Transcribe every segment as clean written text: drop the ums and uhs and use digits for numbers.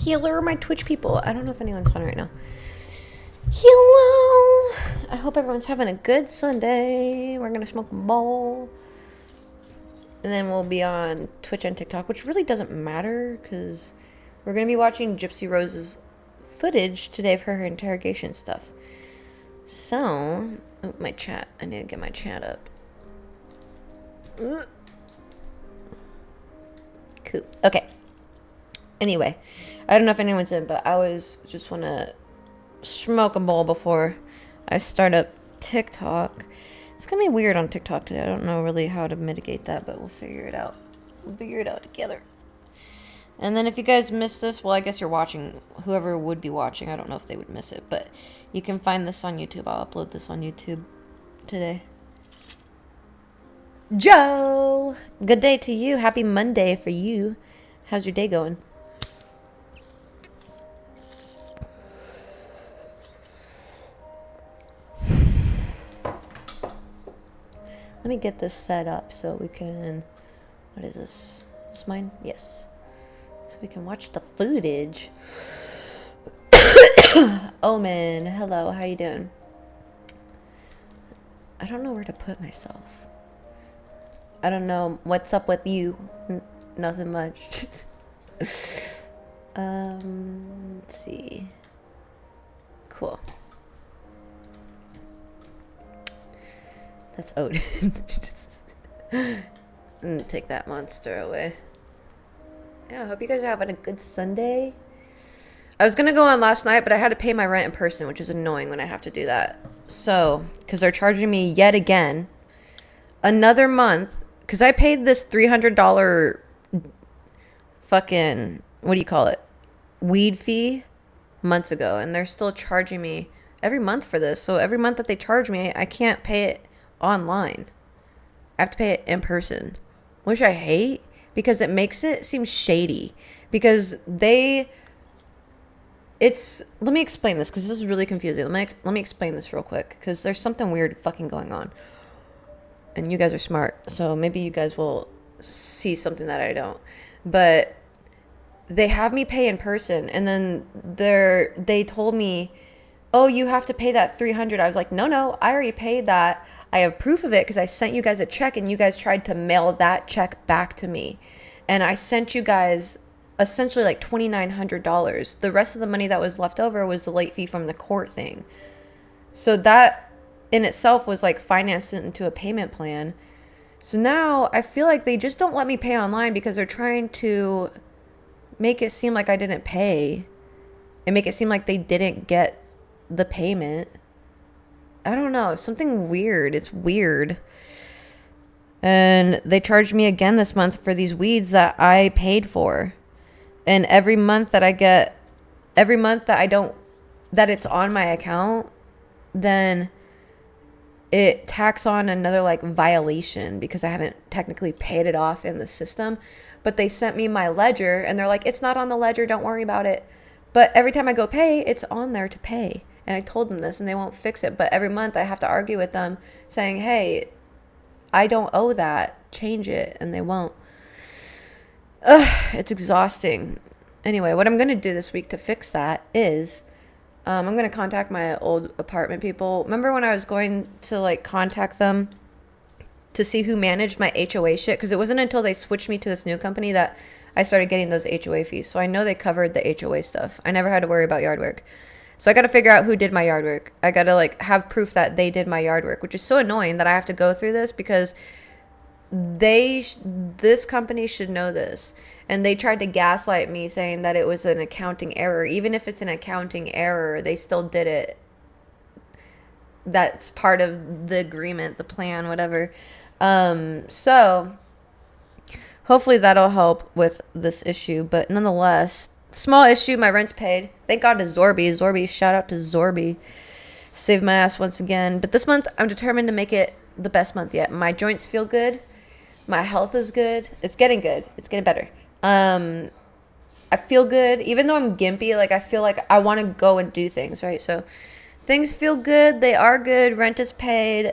Hello, my Twitch people. I don't know if anyone's on right now. Hello. I hope everyone's having a good Sunday. We're going to smoke a bowl. And then we'll be on Twitch and TikTok, which really doesn't matter because we're going to be watching Gypsy Rose's footage today for her interrogation stuff. So, oh, my chat. I need to get my chat up. Cool. Okay. Anyway, I don't know if anyone's in, but I just want to smoke a bowl before I start up TikTok. It's going to be weird on TikTok today. I don't know really how to mitigate that, but we'll figure it out. We'll figure it out together. And then if you guys missed this, well, I guess you're watching. Whoever would be watching, I don't know if they would miss it, but you can find this on YouTube. I'll upload this on YouTube today. Joe! Good day to you. Happy Monday for you. How's your day going? Let me get this set up so we can... What is this? Is this mine? Yes. So we can watch the footage. Omen, hello, how you doing? I don't know where to put myself. I don't know what's up with you. Nothing much. Let's see. Cool. That's Odin. Take that monster away. Yeah, I hope you guys are having a good Sunday. I was gonna go on last night, but I had to pay my rent in person, which is annoying when I have to do that. So, because they're charging me yet again another month, because I paid this $300 fucking, what do you call it, weed fee months ago, and they're still charging me every month for this. So every month that they charge me, I can't pay it online. I have to pay it in person, which I hate because it makes it seem shady. Because let me explain this because this is really confusing. Let me explain this real quick because there's something weird fucking going on. And you guys are smart, so maybe you guys will see something that I don't. But they have me pay in person, and then they told me, oh, you have to pay that $300. I was like, no, I already paid that. I have proof of it because I sent you guys a check and you guys tried to mail that check back to me. And I sent you guys essentially like $2,900. The rest of the money that was left over was the late fee from the court thing. So that in itself was like financed into a payment plan. So now I feel like they just don't let me pay online because they're trying to make it seem like I didn't pay and make it seem like they didn't get the payment. I don't know, something weird. It's weird. And they charged me again this month for these weeds that I paid for. And every month that it's on my account, then it tacks on another like violation because I haven't technically paid it off in the system. But they sent me my ledger and they're like, it's not on the ledger, don't worry about it. But every time I go pay, it's on there to pay. And I told them this and they won't fix it. But every month I have to argue with them saying, hey, I don't owe that. Change it. And they won't. Ugh, it's exhausting. Anyway, what I'm going to do this week to fix that is I'm going to contact my old apartment people. Remember when I was going to like contact them to see who managed my HOA shit? Because it wasn't until they switched me to this new company that I started getting those HOA fees. So I know they covered the HOA stuff. I never had to worry about yard work. So I got to figure out who did my yard work. I got to like have proof that they did my yard work, which is so annoying that I have to go through this because this company should know this. And they tried to gaslight me saying that it was an accounting error. Even if it's an accounting error, they still did it. That's part of the agreement, the plan, whatever. So hopefully that'll help with this issue. But nonetheless, small issue, my rent's paid. Thank God to Zorby. Zorby, shout out to Zorby. Saved my ass once again. But this month, I'm determined to make it the best month yet. My joints feel good. My health is good. It's getting good. It's getting better. I feel good. Even though I'm gimpy, like I feel like I want to go and do things, right? So things feel good. They are good. Rent is paid.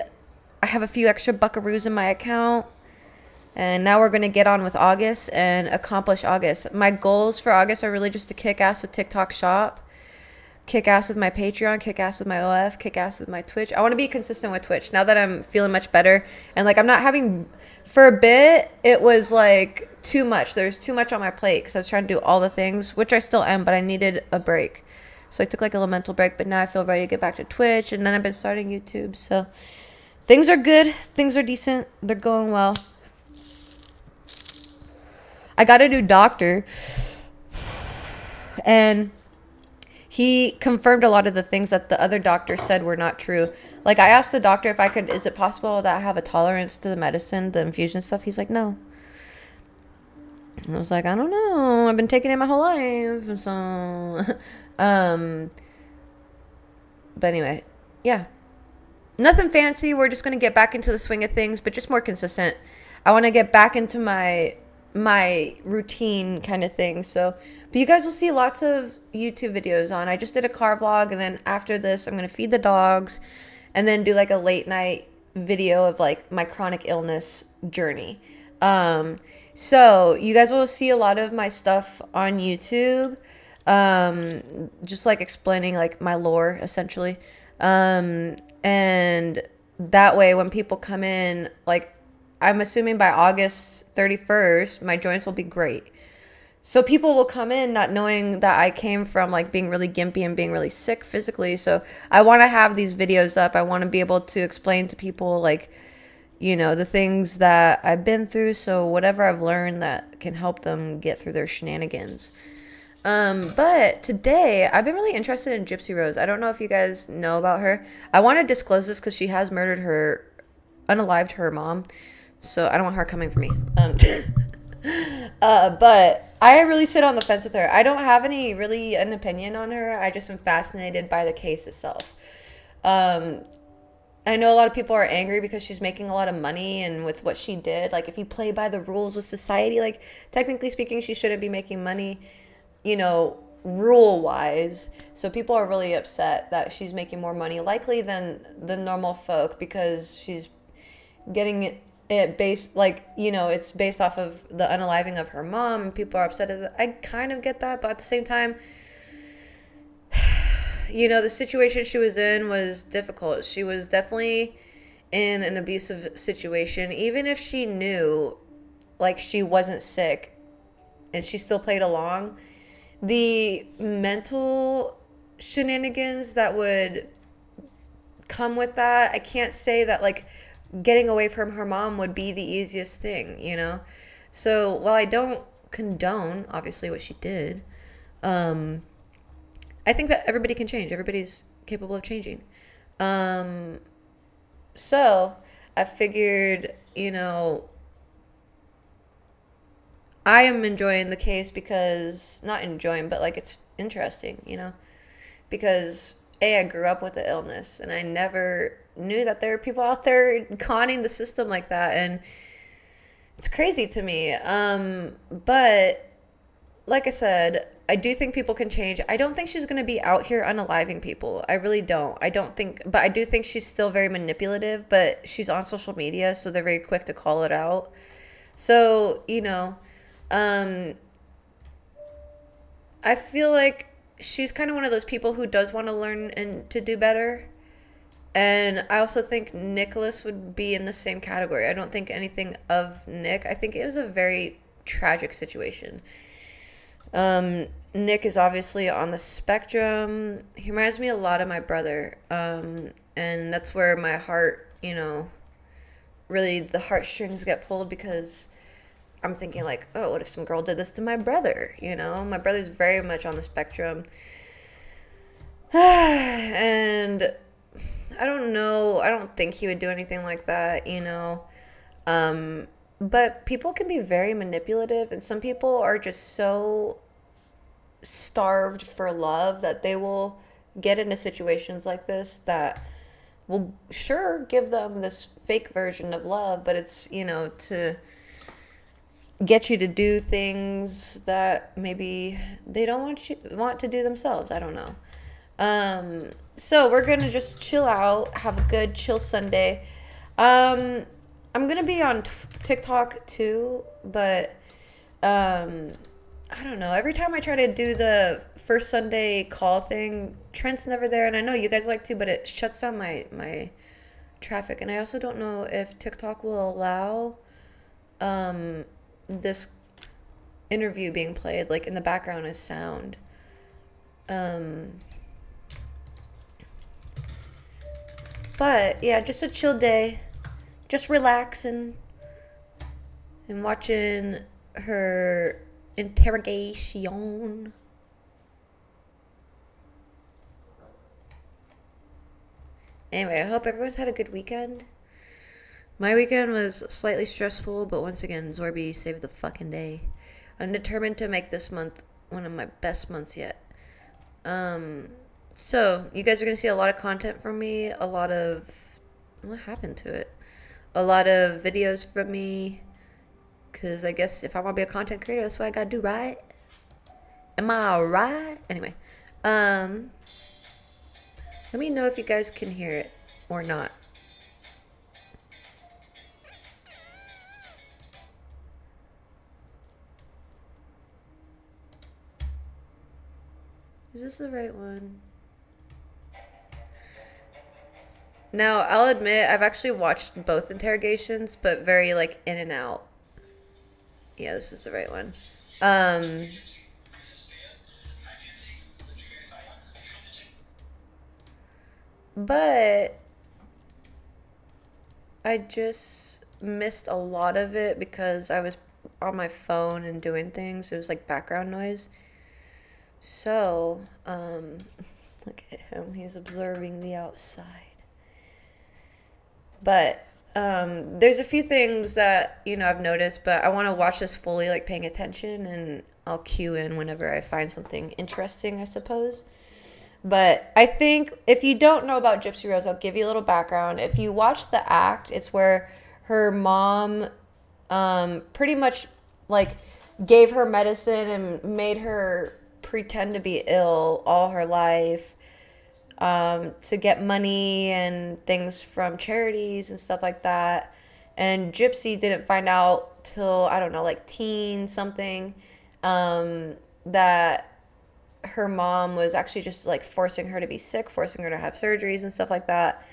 I have a few extra buckaroos in my account. And now we're going to get on with August and accomplish August. My goals for August are really just to kick ass with TikTok Shop, kick ass with my Patreon, kick ass with my OF, kick ass with my Twitch. I want to be consistent with Twitch now that I'm feeling much better. And like I'm not having, for a bit, it was like too much. There's too much on my plate because I was trying to do all the things, which I still am, but I needed a break. So I took like a little mental break, but now I feel ready to get back to Twitch. And then I've been starting YouTube. So things are good. Things are decent. They're going well. I got a new doctor, and he confirmed a lot of the things that the other doctor said were not true. Like, I asked the doctor if I could, is it possible that I have a tolerance to the medicine, the infusion stuff? He's like, no. And I was like, I don't know. I've been taking it my whole life. So, but anyway, yeah. Nothing fancy. We're just going to get back into the swing of things, but just more consistent. I want to get back into my routine kind of thing. So, but you guys will see lots of YouTube videos on. I just did a car vlog, and then after this, I'm going to feed the dogs and then do like a late night video of like my chronic illness journey. So you guys will see a lot of my stuff on YouTube. Just like explaining like my lore essentially. And that way when people come in, like, I'm assuming by August 31st, my joints will be great. So people will come in not knowing that I came from like being really gimpy and being really sick physically. So I want to have these videos up. I want to be able to explain to people like, you know, the things that I've been through. So whatever I've learned that can help them get through their shenanigans. But today I've been really interested in Gypsy Rose. I don't know if you guys know about her. I want to disclose this because she has unalived her mom. So I don't want her coming for me. But I really sit on the fence with her. I don't have an opinion on her. I just am fascinated by the case itself. I know a lot of people are angry because she's making a lot of money and with what she did. Like, if you play by the rules with society, like, technically speaking, she shouldn't be making money, you know, rule-wise. So people are really upset that she's making more money likely than the normal folk because she's getting it based, like, you know, it's based off of the unaliving of her mom, and people are upset at that. I kind of get that, but at the same time, you know, the situation she was in was difficult. She was definitely in an abusive situation, even if she knew, like, she wasn't sick, and she still played along. The mental shenanigans that would come with that, I can't say that, like, getting away from her mom would be the easiest thing, you know? So while I don't condone, obviously, what she did, I think that everybody can change. Everybody's capable of changing. So I figured, you know, I am enjoying the case because, not enjoying, but like it's interesting, you know? Because I grew up with the illness, and I never knew that there are people out there conning the system like that, and it's crazy to me. But like I said, I do think people can change. I don't think she's going to be out here unaliving people. I really don't. I don't think, but I do think she's still very manipulative, but she's on social media, so they're very quick to call it out. So, um, I feel like she's kind of one of those people who does want to learn and to do better. And I also think Nicholas would be in the same category. I don't think anything of Nick. I think it was a very tragic situation. Nick is obviously on the spectrum. He reminds me a lot of my brother. And that's where my heart, really the heartstrings get pulled, because I'm thinking like, oh, what if some girl did this to my brother? My brother's very much on the spectrum. And I don't know. I don't think he would do anything like that, But people can be very manipulative, and some people are just so starved for love that they will get into situations like this that will sure give them this fake version of love, but it's, to get you to do things that maybe they don't want to do themselves. I don't know. So we're gonna just chill out, have a good chill Sunday. I'm gonna be on TikTok too, but I don't know. Every time I try to do the first Sunday call thing, Trent's never there, and I know you guys like to, but it shuts down my traffic. And I also don't know if TikTok will allow this interview being played like in the background as sound. But yeah, just a chill day, just relaxing and watching her interrogation. Anyway, I hope everyone's had a good weekend. My weekend was slightly stressful, but once again, Zorby saved the fucking day. I'm determined to make this month one of my best months yet. So, you guys are going to see a lot of content from me, a lot of... What happened to it? A lot of videos from me, because I guess if I want to be a content creator, that's what I got to do, right? Am I right? Anyway, let me know if you guys can hear it or not. Is this the right one? Now, I'll admit, I've actually watched both interrogations, but very, like, in and out. Yeah, this is the right one. But I just missed a lot of it because I was on my phone and doing things. It was, like, background noise. So, look at him. He's observing the outside. But there's a few things that, I've noticed, but I want to watch this fully, like, paying attention, and I'll cue in whenever I find something interesting, I suppose. But I think if you don't know about Gypsy Rose, I'll give you a little background. If you watch the act, it's where her mom pretty much, like, gave her medicine and made her pretend to be ill all her life. To get money and things from charities and stuff like that. And Gypsy didn't find out till, I don't know, like teen something, that her mom was actually just like forcing her to be sick, forcing her to have surgeries and stuff like that.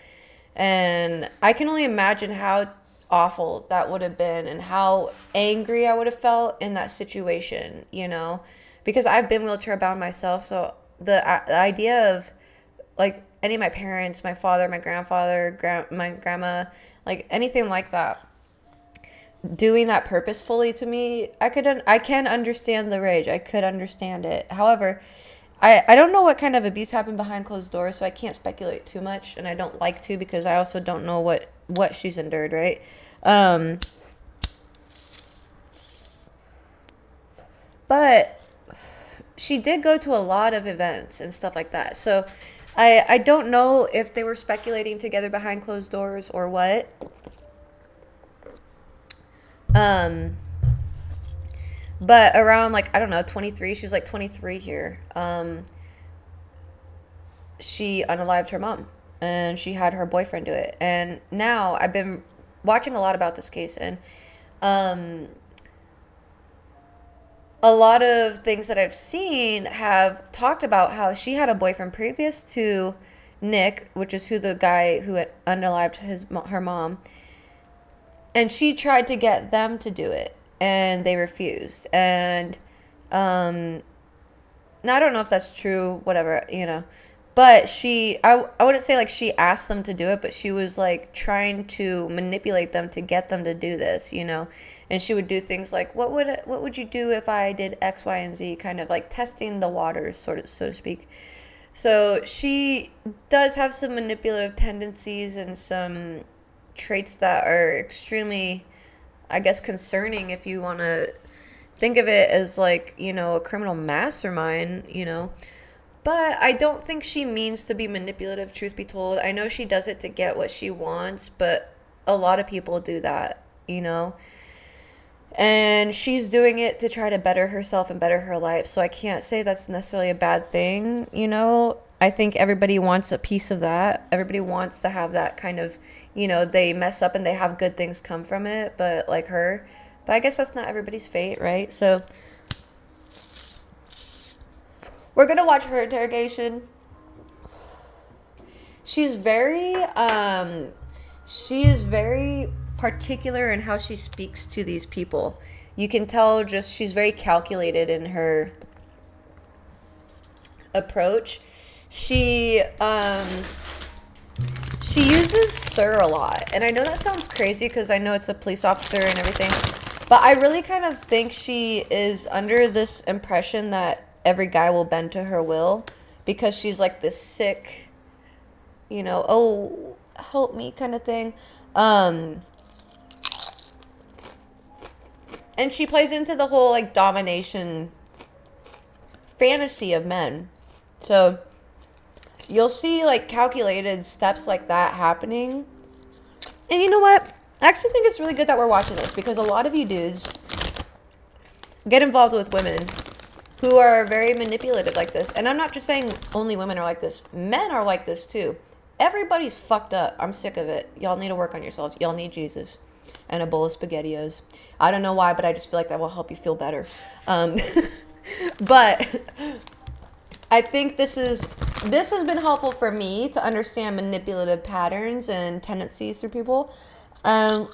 And I can only imagine how awful that would have been and how angry I would have felt in that situation, because I've been wheelchair bound myself. So the idea of, like, any of my parents, my father, my grandfather, my grandma, like anything like that, doing that purposefully to me, I can understand the rage. I could understand it. However, I don't know what kind of abuse happened behind closed doors, so I can't speculate too much, and I don't like to because I also don't know what she's endured, right? But she did go to a lot of events and stuff like that. So I don't know if they were speculating together behind closed doors or what. But around, like, I don't know, 23, she was like 23 here. She unalived her mom, and she had her boyfriend do it. And now I've been watching a lot about this case, and um, a lot of things that I've seen have talked about how she had a boyfriend previous to Nick, which is who the guy who had unalived her mom, and she tried to get them to do it, and they refused. And now I don't know if that's true, whatever, you know. But I wouldn't say like she asked them to do it, but she was like trying to manipulate them to get them to do this, you know. And she would do things like, what would you do if I did X, Y, and Z, kind of like testing the waters, sort of, so to speak. So she does have some manipulative tendencies and some traits that are extremely, I guess, concerning if you want to think of it as like, you know, a criminal mastermind, you know. But I don't think she means to be manipulative, truth be told. I know she does it to get what she wants, but a lot of people do that, you know. And she's doing it to try to better herself and better her life. So I can't say that's necessarily a bad thing, you know. I think everybody wants a piece of that. Everybody wants to have that kind of, you know, they mess up and they have good things come from it, but like her. But I guess that's not everybody's fate, right? So we're going to watch her interrogation. She is very particular in how she speaks to these people. You can tell just she's very calculated in her approach. She uses sir a lot. And I know that sounds crazy because I know it's a police officer and everything. But I really kind of think she is under this impression that every guy will bend to her will because she's like this sick, you know, oh, help me kind of thing. And she plays into the whole like domination fantasy of men. So you'll see like calculated steps like that happening. And you know what? I actually think it's really good that we're watching this because a lot of you dudes get involved with women who are very manipulative like this. And I'm not just saying only women are like this. Men are like this too. Everybody's fucked up. I'm sick of it. Y'all need to work on yourselves. Y'all need Jesus and a bowl of SpaghettiOs. I don't know why, but I just feel like that will help you feel better. But I think this has been helpful for me to understand manipulative patterns and tendencies through people. I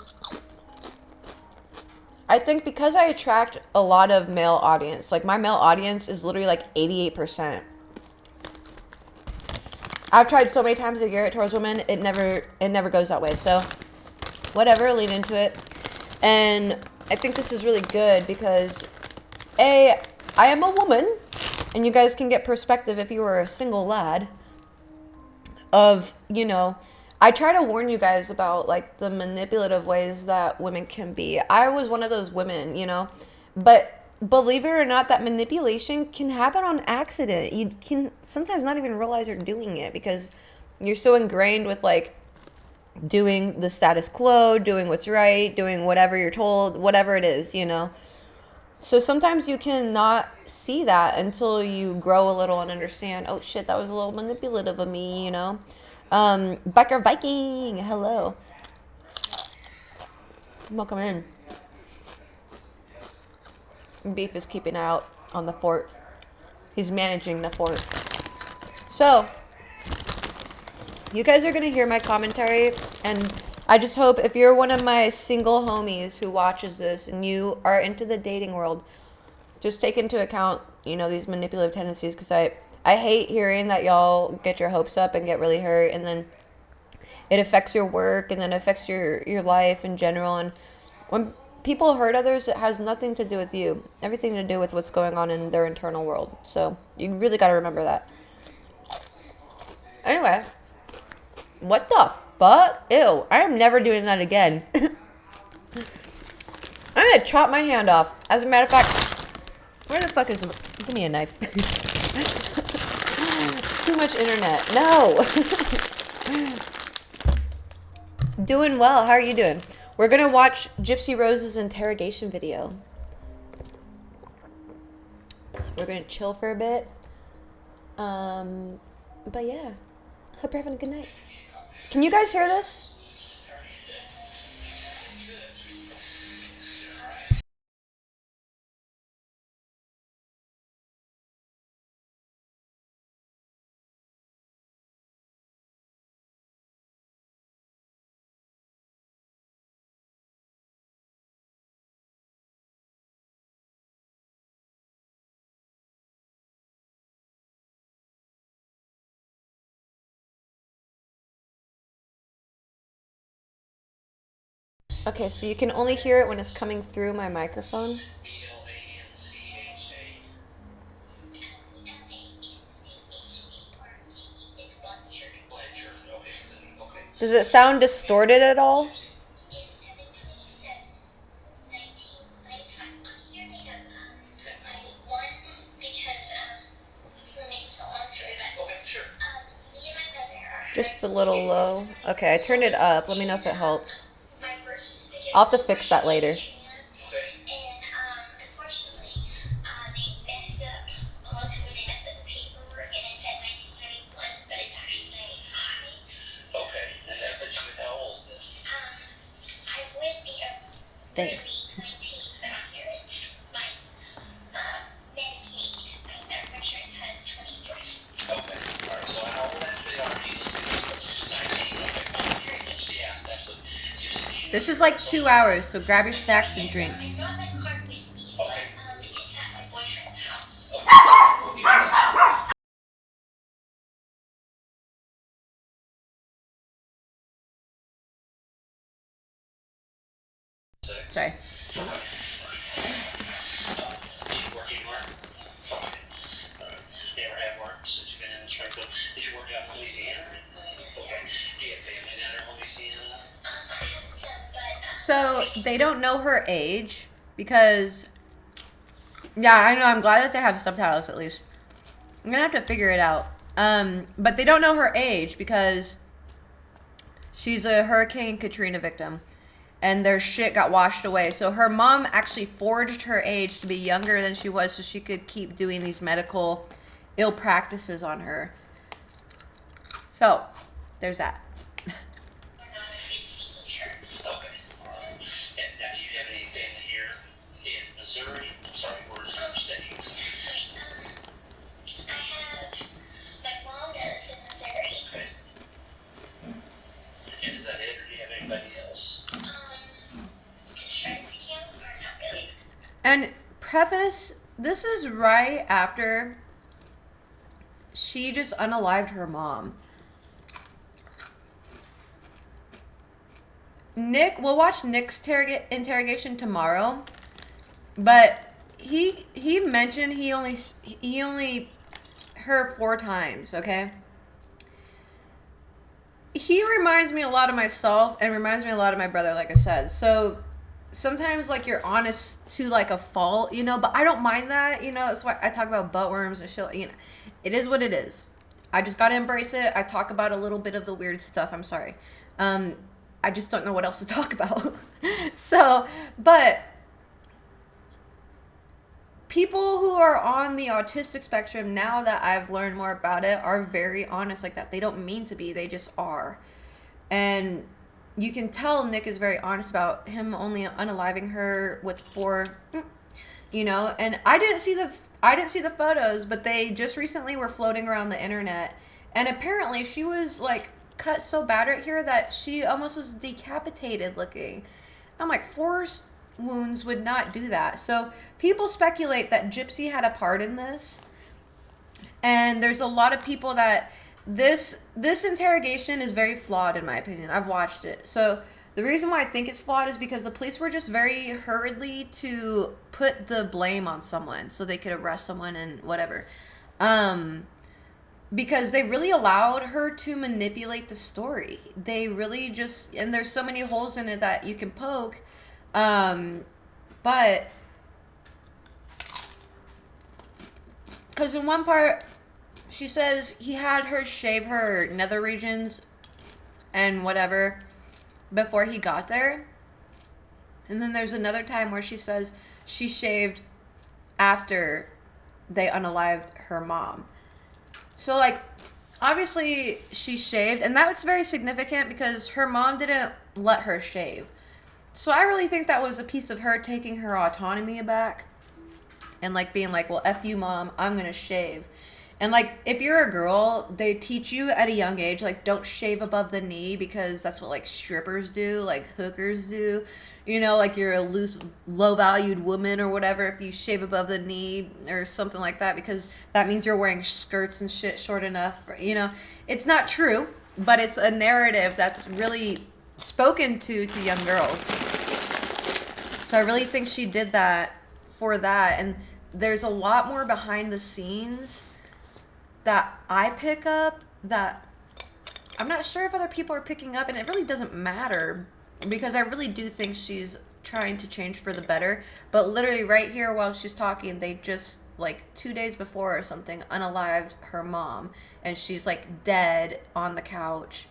think because I attract a lot of male audience, like my male audience is literally like 88%. I've tried so many times to gear it towards women, it never goes that way. So whatever, lean into it. And I think this is really good because I am a woman, and you guys can get perspective if you were a single lad of, you know, I try to warn you guys about like the manipulative ways that women can be. I was one of those women, you know, but believe it or not, that manipulation can happen on accident. You can sometimes not even realize you're doing it because you're so ingrained with like doing the status quo, doing what's right, doing whatever you're told, whatever it is, you know. So sometimes you cannot see that until you grow a little and understand, oh shit, that was a little manipulative of me, you know. Biker Viking, hello. Welcome in. Beef is keeping out on the fort. He's managing the fort. So, you guys are going to hear my commentary, and I just hope if you're one of my single homies who watches this and you are into the dating world, just take into account, you know, these manipulative tendencies, because I hate hearing that y'all get your hopes up and get really hurt, and then it affects your work, and then affects your life in general. And when people hurt others, it has nothing to do with you. Everything to do with what's going on in their internal world. So you really got to remember that. Anyway, what the fuck? Ew, I am never doing that again. I'm going to chop my hand off. As a matter of fact, where the fuck is... Give me a knife. Too much internet. No. Doing well. How are you doing? We're going to watch Gypsy Rose's interrogation video. We're gonna chill for a bit. But yeah, hope you're having a good night. Can you guys hear this? Okay, so you can only hear it when it's coming through my microphone. Does it sound distorted at all? Just a little low. Okay, I turned it up. Let me know if it helped. I'll have to fix that later. Thanks. This is like 2 hours, so grab your snacks and drinks. Sorry. So they don't know her age because, yeah, I know. I'm glad that they have subtitles at least. I'm gonna have to figure it out. But they don't know her age because she's a Hurricane Katrina victim, and their shit got washed away. So her mom actually forged her age to be younger than she was, so she could keep doing these medical ill practices on her. So there's that. And preface, this is right after she just unalived her mom. Nick, we'll watch Nick's interrogation tomorrow, but he mentioned he only heard 4 times, okay? He reminds me a lot of myself and reminds me a lot of my brother, like I said. So sometimes, like, you're honest to, like, a fault, you know, but I don't mind that, you know. That's why I talk about butt worms and shit, you know. It is what it is. I just gotta embrace it. I talk about a little bit of the weird stuff. I'm sorry. I just don't know what else to talk about. So, but people who are on the autistic spectrum, now that I've learned more about it, are very honest like that. They don't mean to be. They just are. And you can tell Nick is very honest about him only unaliving her with 4, you know. And I didn't see the photos, but they just recently were floating around the internet, and apparently she was like cut so bad right here that she almost was decapitated looking. I'm like, force wounds would not do that. So people speculate that Gypsy had a part in this, and there's a lot of people that this interrogation is very flawed in my opinion. I've watched it. So the reason why I think it's flawed is because the police were just very hurriedly to put the blame on someone so they could arrest someone and whatever. Because they really allowed her to manipulate the story. They really just, and there's so many holes in it that you can poke. But because in one part, she says he had her shave her nether regions and whatever before he got there. And then there's another time where she says she shaved after they unalived her mom. So, like, obviously she shaved, and that was very significant because her mom didn't let her shave. So I really think that was a piece of her taking her autonomy back and, like, being like, well, F you, mom, I'm going to shave. And, like, if you're a girl, they teach you at a young age, like, don't shave above the knee because that's what, like, strippers do, like, hookers do. You know, like, you're a loose, low-valued woman or whatever if you shave above the knee or something like that because that means you're wearing skirts and shit short enough. You know, it's not true, but it's a narrative that's really spoken to young girls. So I really think she did that for that. And there's a lot more behind the scenes that I pick up that I'm not sure if other people are picking up, and it really doesn't matter because I really do think she's trying to change for the better. But literally right here while she's talking, they just, like, 2 days before or something, unalived her mom, and she's, like, dead on the couch,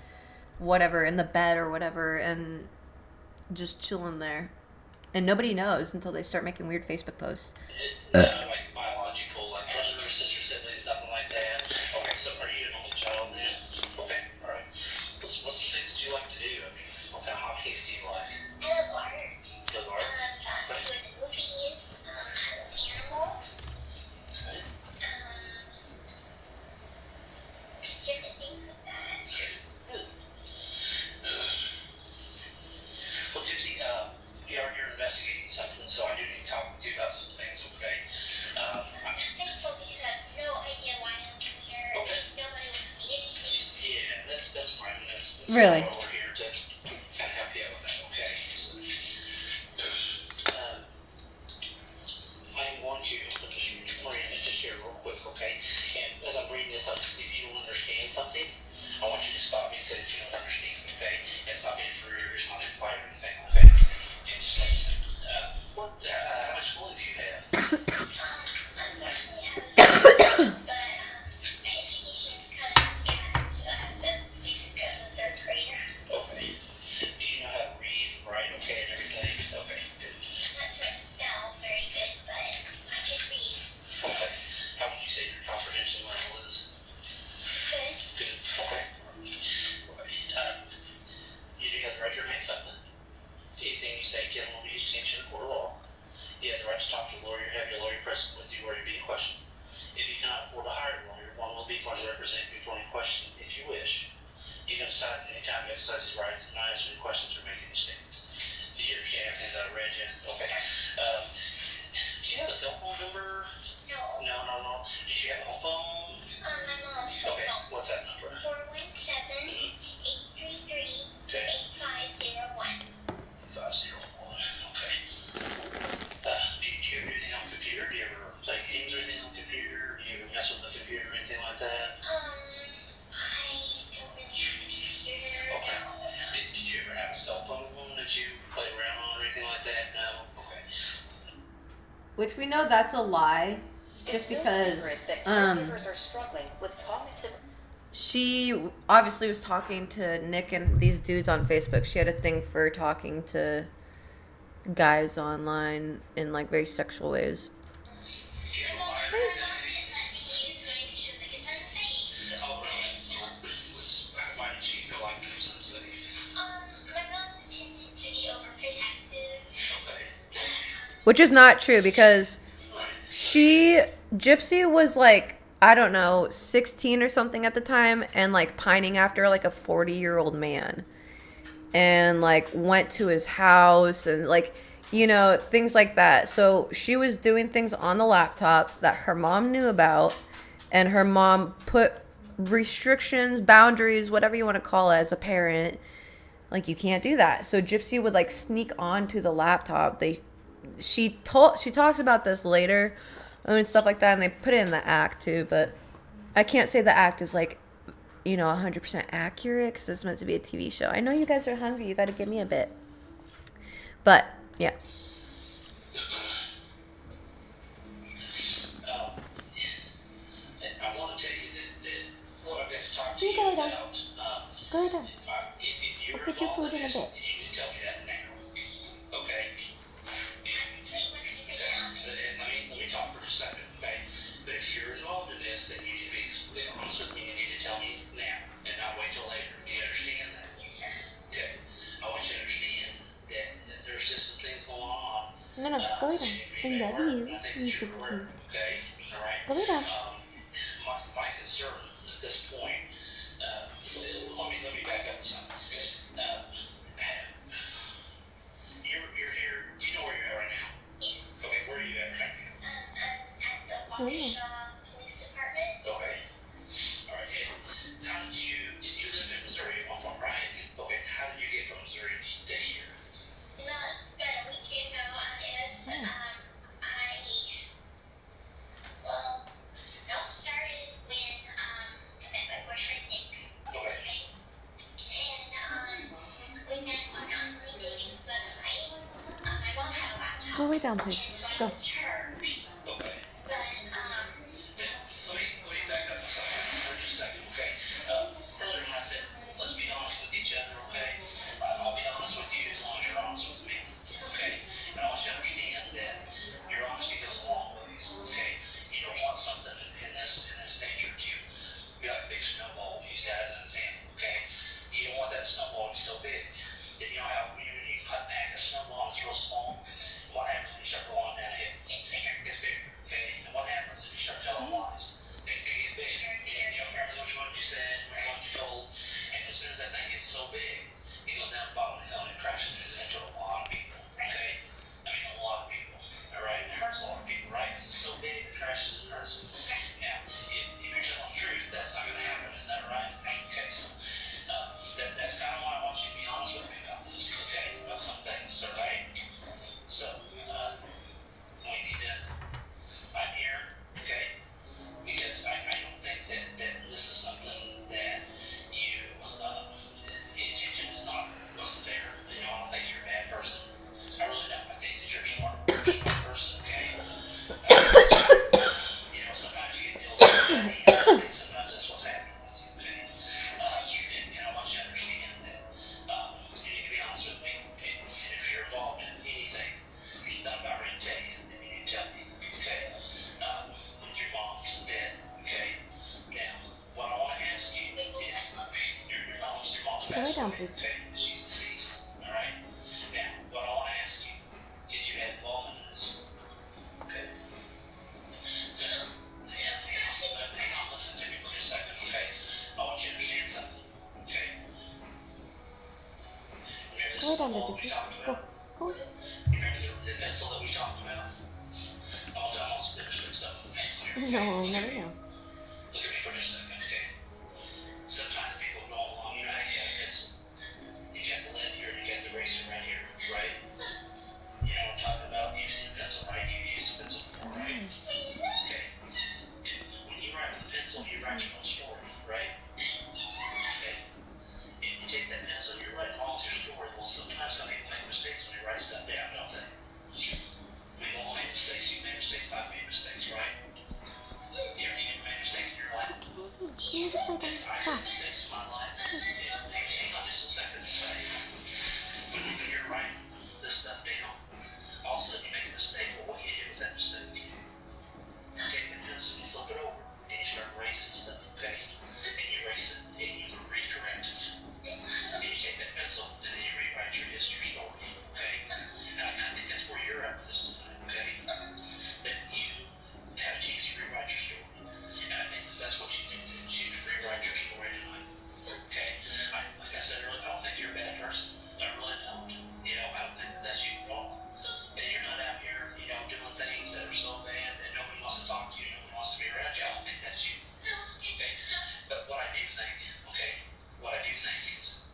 whatever, in the bed or whatever, and just chilling there. And nobody knows until they start making weird Facebook posts. Like biological, like brothers or sister siblings, something like that. Okay, so are you an only child? Okay, all right. What's some things that you like to do? I mean, what kind of hobbies do you like? I love art. You love art? I love movies. I love animals. Okay. Just different things like that. Good. Well, Gypsy, you're investigating something, so I do need to talk with you about some things, okay? I'm thankful because I have no idea why I'm here. Okay. Nobody will tell me anything. Yeah, that's fine. That's Really? why we're here to kind of help you out with that, okay? So, I want you to just share real quick, okay? And as I'm reading this, if you don't understand something, I want you to stop me and say that you don't understand, okay? And stop being rude or just not in fight or anything, okay? And just like, how much schooling do you have? I'm actually out of school, but my education is kind of scattered, so I have to at least go to 3rd grader. Okay. Do you know how to read and write, okay, and everything? Okay, good. Not so much spell very good, but I can read. Okay. How would you say your comprehension level is? Good. Good. Okay. You do have the right to remain silent. Anything you say can only be used against you in a court of law. You have the right to talk to a lawyer, have your lawyer present with you where you're being questioned. If you cannot afford to hire a lawyer, one will be going to represent you before any question if you wish. You can decide at any time to exercise these rights and not answer any questions or make any statements. Did you understand everything that I read, Jen? Okay. Do you have a cell phone number? No. No. Did you have a home phone? My mom's phone. Okay. What's that number? 417-833-8501. Okay. 501. Okay. Do you ever do anything on the computer? Do you ever play games or anything on the computer? Do you ever mess with the computer or anything like that? I don't really have a computer. Okay. No. Did you ever have a cell phone that you play around on or anything like that? No? Okay. Which we know that's a lie. Just It's because no secret that caregivers are struggling with cognitive. she obviously was talking to Nick and these dudes on Facebook. She had a thing for talking to guys online in, like, very sexual ways. Do you have a My liar? mom didn't let me use it. She was like, it's unsafe. Oh, really? Why did she feel like it was unsafe? My mom tended to be overprotective. Okay. Which is not true because Gypsy was, like, I don't know, 16 or something at the time and, like, pining after, like, a 40-year-old man. And, like, went to his house and, like, you know, things like that. So she was doing things on the laptop that her mom knew about, and her mom put restrictions, boundaries, whatever you want to call it as a parent. Like, you can't do that. So Gypsy would, like, sneak onto the laptop. She talks about this later and stuff like that, and they put it in the act too, but I can't say the act is, like, you know, 100% accurate because it's meant to be a TV show. I know you guys are hungry. You got to give me a bit. But, yeah. I want to tell you that what I've got to talk to You you go ahead. about. Go ahead. If you're I'll get your involved food in a this, bit. you need to tell me that now. Okay? Let me talk for a second, okay? But No, go lay down. I love you. You're so cute. Okay, all right. Go lay down. My concern at this point, let me back up some. You're here. Do you know where you're at right now? Yes. Okay, where are you at right now? At the Waukesha Police Department. Okay. All right. And how did you live in Missouri at one point, right? Okay. How did you get from Missouri to here? About a week ago, it all started when I met my boyfriend Nick. Okay. And we met on an online dating website. My mom had a laptop. Go lay down, And please. so I Go. used hers. Okay. But Let me back up for just a second, okay? Earlier when I said, let's be honest with each other, okay? I'll be honest with you as long as you're honest with me, okay? And I want you to understand that your honesty goes a long ways, okay? You don't want something in this nature to be like a big snowball. We use that as an example, okay? You don't want that snowball to be so big that you know how when you pack a snowball and it's real small, what happens when you start rolling down it? It gets bigger, okay? And what happens if you start telling lies? They get bigger. And you know, remember which one you said, which one you told, and as soon as that thing gets so big, it goes down the bottom of the hill and it crashes into a lot of people, okay? I mean, a lot of people, all right? It hurts a lot of people, right? Because it's so big, it crashes and hurts them. Now, if you're telling the truth, that's not going to happen, is that right? Okay, so that's kind of why I want you to be honest with me about this, okay? About some things, all right? So, we need to, I'm here, okay? Because I don't think that this is something that you, the intention is not, wasn't there. You know, I don't think you're a bad person. I really don't. I think that you're a smart person, okay? You know, sometimes you get dealt with and I think sometimes that's what's happening with you, okay? And I want you to understand that you need to be honest with me. And if you're involved in anything, it's not about ready to tell you, then you need to tell me, okay? When your mom's dead, okay? Now, what I want to ask you is, your mom's Go lay passed down, away, please. okay? She's deceased, all right? Now, what I want to ask you, did you have involvement in this? Okay? Hang on, listen to me for just a second, okay? I want you to understand something, okay? Remember this Go lay down, ball baby. we Just talked go. about? Go. Remember the pencil that we talked about? I want to demonstrate something with the pencil here. No, I'll never know. Look at me for just a second, okay? Sometimes people go along, you know how you got a pencil? You got the lead here and you got the eraser right here, right? You know what I'm talking about? You've seen a pencil, right? You've used a pencil before, right? Okay. And when you write with a pencil, you write your own story, right? Okay. And you take that pencil, you're writing all your story. Well, sometimes some people make mistakes when they write stuff down, don't they? We've all made mistakes. You've made mistakes. I've made mistakes, right? You ever made a mistake in your life? Can you just lay down? Stop. Mistakes in my life. Hang on just a second. Right? When you're writing this stuff down, all of a sudden you make a mistake. Well, what do you do with that mistake? You take the pencil and you flip it over, and you start erasing stuff, okay? And you erase it, and you recorrect it. And you take that pencil, and then you rewrite your history story, okay? And I kind of think that's where you're at with this tonight, okay? That you have a chance to rewrite your story. And I think that that's what you need to do. You need to rewrite your story tonight, okay? Like I said earlier, I don't think you're a bad person. I really don't. You know, I don't think that that's you at all. And you're not out here, you know, doing things that are so bad that nobody wants to talk to you, nobody wants to be around you. I don't think that's you, okay? But what I do think, okay, what I do think is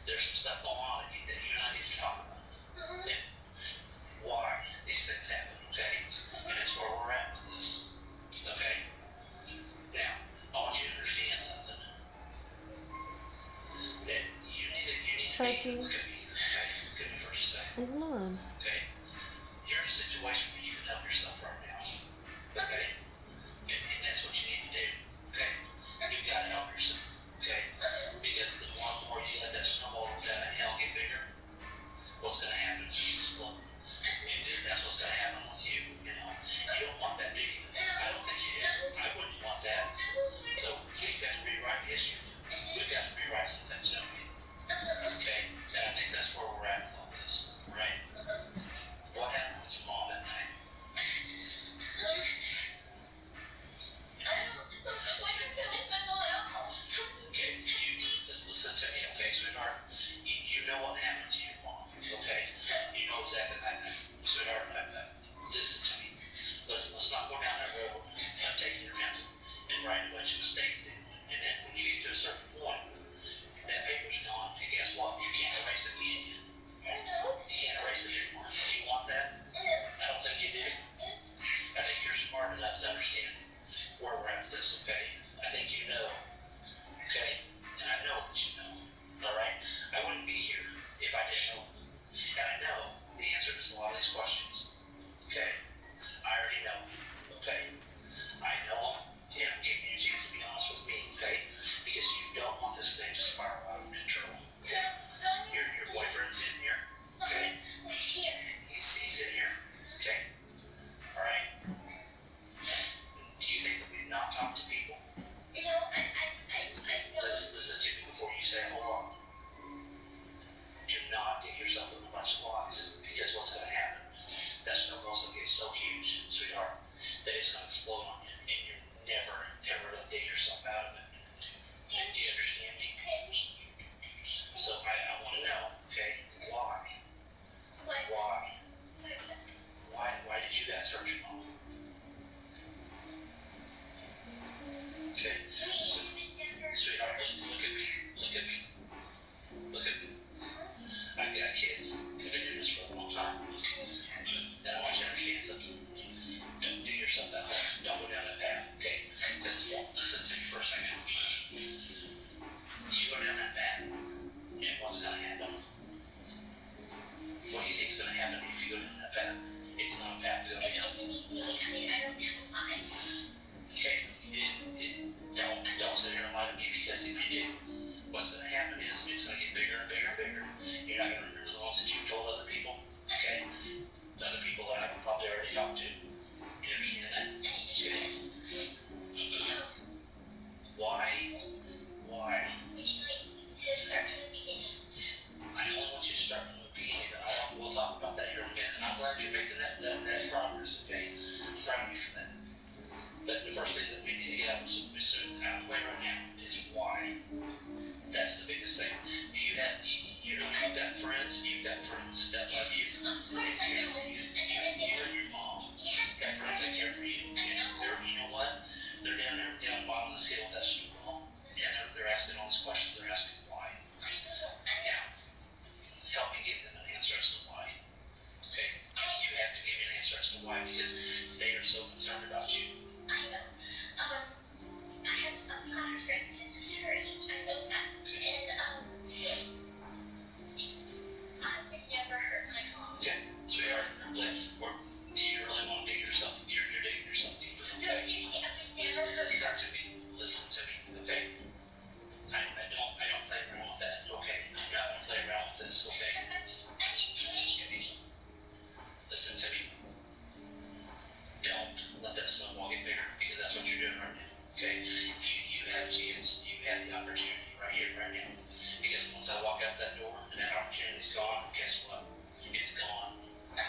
there's some stuff going on in you that you and I need to talk about. And why these things happen, okay? And that's where we're at with this, okay? Now, I want you to understand something. That you need to Archie. look at me, okay? Look at me for just a second, Leave him alone. okay? You're in a situation where you can help yourself right now, okay? And that's what you need to do, okay? You've got to help yourself, okay? Because the more and more you let that snowball roll down that hill and get bigger, what's going to happen is you explode. And that's what's going to happen with you, you know? You don't want that, do you? I don't think you do. I wouldn't want that. So we've got to rewrite history. We've got to rewrite some things, don't we? Okay? And I think that's where we're at with all this, right? What happened with your mom? these questions. Okay? I already know. Okay? I know them, and I'm giving you a chance to be honest with me, okay? Because you don't want this thing to spiral out of control. Okay? Your boyfriend's in here. Okay? He's in here. Okay? Alright? Do you think that we've not talked to people? Listen to me before you say hold on. Do not get yourself in a bunch of lies. Because what's going to happen? That snowball's going to get so huge, sweetheart, that it's going to explode on you. And you're never, ever going to dig yourself out of it. Do you understand me? So I want to know, okay, why? Why did you guys hurt your mom? Okay, so, sweetheart, look at me. I've got kids. I've been doing this for a long time. And I want you to understand something. Don't do yourself that hard. Don't go down that path, okay? Because, listen to me for a second. You go down that path, and what's going to happen? What do you think's going to happen if you go down that path? It's not a path to go down. Okay? Don't sit here and lie to me, because if you do, what's going to happen is it's going to get bigger and bigger and bigger. You're not going to remember the ones that you told other people, okay? The other people that I've probably already talked to. You understand that? Okay? Why? I only want you to start from the beginning, and we'll talk about that here in a minute. And I'm glad you're making that progress, okay? I'm proud of you for that. But the first thing that we need to get out of the way right now is why. That's the biggest thing. You know you've got friends that love you. You and your mom got friends that care for you. You know what? They're down there, down the bottom of the scale with that snowball. And they're asking all these questions. They're asking why. Now, help me give them an answer as to why. Okay? You have to give me an answer as to why, because they are so concerned about you. Okay, sweetheart, do you really want to dig yourself? You're digging yourself deeper. Listen to me, okay? I don't play around with that, okay? I'm not gonna play around with this, okay? Listen to me. Don't let that snowball get bigger, because that's what you're doing right now, okay? You have a chance, you have the opportunity right here, right now. Because once I walk out that door and that opportunity's gone, guess what? It's gone.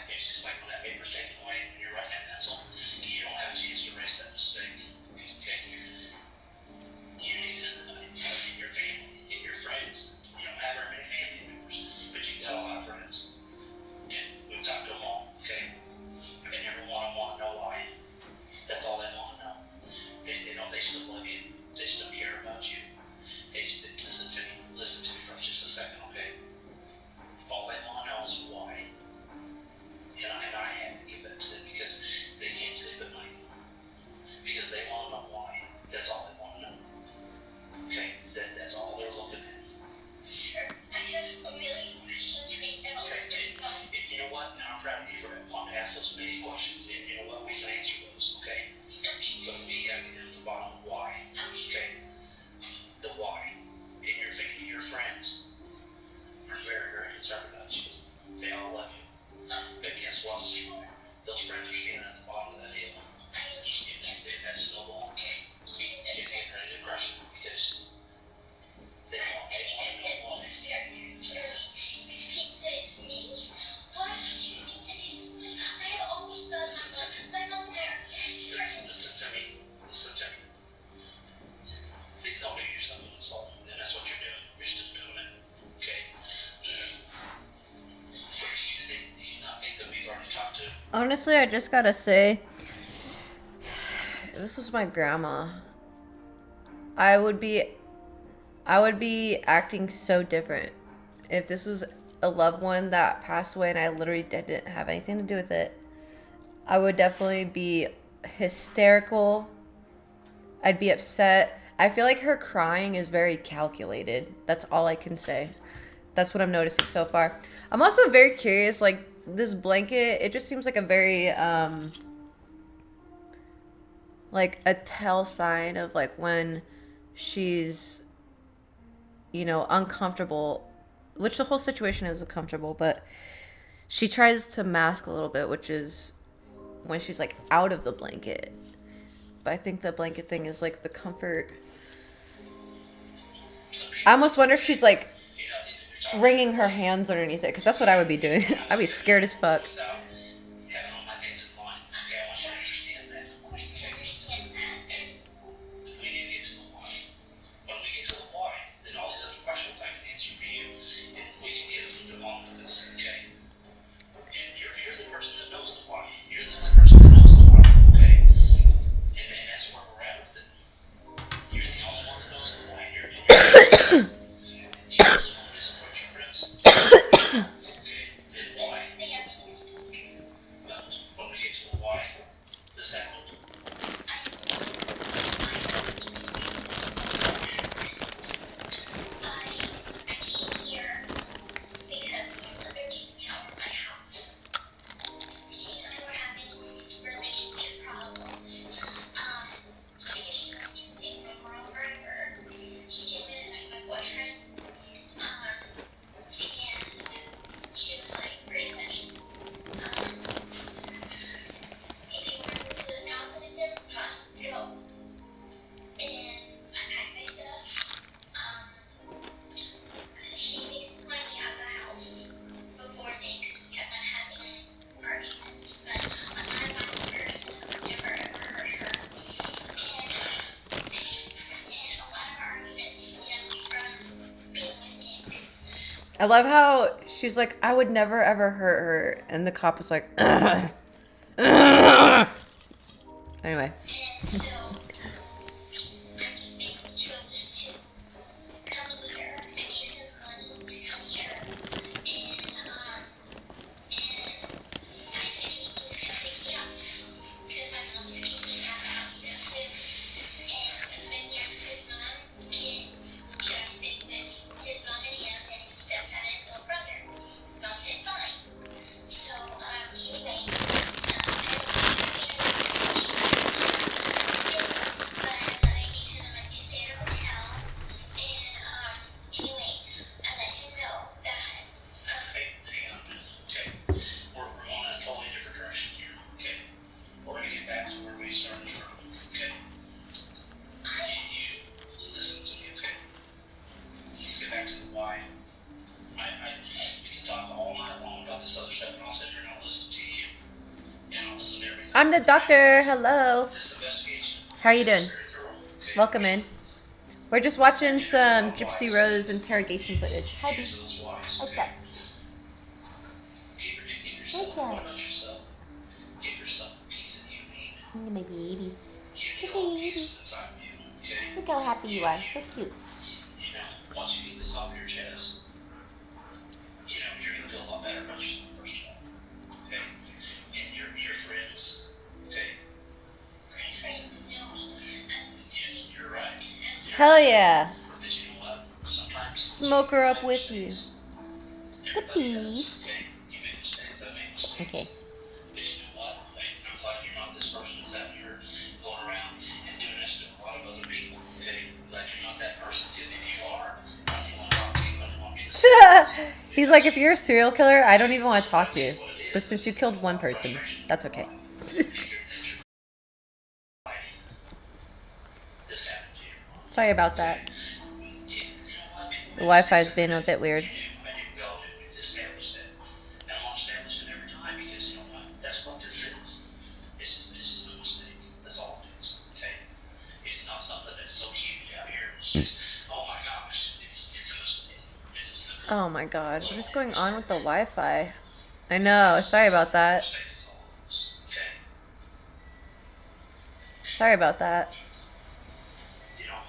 It's just like when that paper's taken away and you're writing that pencil, you don't have a chance to erase that mistake. Okay? You need to in your family, in your friends. You don't have very many family members, but you got a lot of friends. And we've talked to them all, okay? And every one of them want to know why. That's all they want to know. They still love you. They still care about you. They still listen to me for just a second, okay? All they want to know is why. And I have to give that to them, because they can't sleep at night. Because they want to know why. That's all they want to know. Okay? That's all they're looking at. Sure, I have a million questions right now. Okay? And you know what? And I'm proud of you for wanting to ask those many questions. And you know what? We can answer those, okay? But we gotta get down to the bottom of why. Okay? The why. And your friends are very, very concerned about you. They all love you. But guess what? Those friends are standing at the bottom of that hill. And that snowball is getting ready to crush them, because they want to know why. Listen to me. Please don't do yourself an insult. And that's what you're doing. You're still doing it. Okay? Do you not think that we've already talked to? Honestly, I just gotta say, if this was my grandma, I would be acting so different. If this was a loved one that passed away and I literally didn't have anything to do with it, I would definitely be hysterical. I'd be upset. I feel like her crying is very calculated. That's all I can say. That's what I'm noticing so far. I'm also very curious, like, this blanket, it just seems like a very like a tell sign of like when she's, you know, uncomfortable, which the whole situation is uncomfortable, but she tries to mask a little bit, which is when she's like out of the blanket. But I think the blanket thing is like the comfort. I almost wonder if she's like wringing her hands underneath it, because that's what I would be doing. I'd be scared as fuck. Without having all my things in line. Okay, I want you to understand that. Of course, I understand that. We need to get to the why. When we get to the why, then all these other questions I can answer for you, and we can get along with this, okay? And you're the person that knows the why. You're the only person that knows the why, okay? And that's where we're at with it. You're the only one that knows the why. You're you really want to support your friends. Okay, then why? Well, when we get to the why, this happened. I came here because my mother didn't help my house. She and I were having relationship problems. I guess she let me stay with her forever. She didn't really like my boyfriend. And she was like pretty much, if you want to move to his house with them, fine, go. And I packed my stuff. She makes money out of the house before things kept on having arguments. But I'm not a violent person. I've never ever hurt her. And a lot of our arguments stem from being with Nick. I love how she's like, I would never ever hurt her, and the cop was like, ugh. Ugh. Anyway. And so I just made the choice to come here. I gave him money to come here. And I said he was gonna pick me up because my mom was kicking me out of the house real soon. And that's when he asked his mom to get everything with his mom and him and his stepdad and his little brother. His mom said fine. So anyway, I don't know but I let him let me stay at a hotel. And anyway, I let him know that Hey, hang on a minute, okay? We're going in a totally different direction here, okay? We're gonna get back to where we started from, okay? You listen to me, okay? Let's get back to the why. We can talk all night long about this other stuff, and I'll sit here and I'll listen to you, and I'll listen to everything. I'm the doctor. Hello. This investigation How are you is doing? very thorough, okay? Welcome in. We're just watching some Gypsy Rose interrogation footage. Hi, B. Answer those whys, What's okay? up? Get yourself, What's up? what about yourself? Get yourself a piece that you need. My baby. You need all the pieces inside of you, okay? Look how happy you are. So cute. You know, once you get this off your chest, you know, you're gonna feel a lot better about yourself, first of all, okay? And your friends, okay? my friends know me as a sweet. You're right. Hell yeah. But you know what? Sometimes Smoke her up with you. The everybody does, bees. okay? You make mistakes, I make mistakes. Okay. But you know what? I'm glad you're not this person that's out here going around and doing this to a lot of other people, okay? I'm glad you're not that person. If you are, I don't even want to talk to you. I don't want me to He's like, if you're a serial killer, I don't even want to talk to you. But since you killed one person, that's okay. This happened to you. Sorry about that. You know what? The Wi-Fi's been a bit weird. I didn't go to establish that. And I want to establish it every time because you know what? That's what this is. It's just a mistake. That's all it is. Okay? It's not something that's so huge out here. It's just, oh my gosh, it's a mistake. It's a simple Oh my god. What is going on with the Wi-Fi? I know. Sorry about that. mistake. Is all it is. Okay? Sorry about that. You know,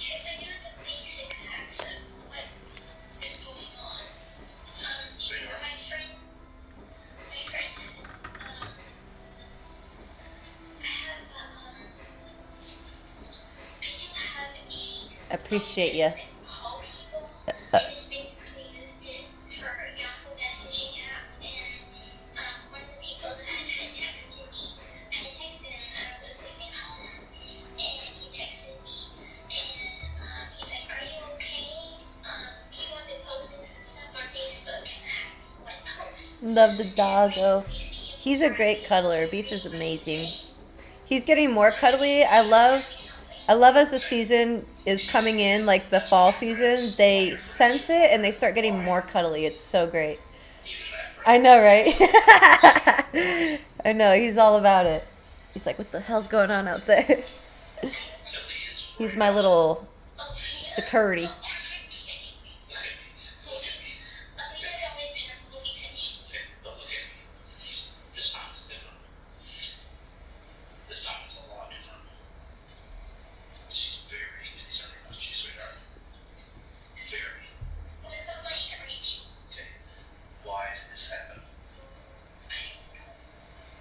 If I knew the basic facts of what is going on, sweetheart. my friend, Appreciate you. call people. I just basically used it for Love the doggo. He's a great cuddler. Beef is amazing. He's getting more cuddly. I love as the season is coming in, like the fall season, they sense it and they start getting more cuddly. It's so great. I know, right? I know, he's all about it. He's like, what the hell's going on out there? He's my little security. This time is different. This time it's a lot different. She's very concerned about you, sweetheart. Very. Okay. Why did this happen?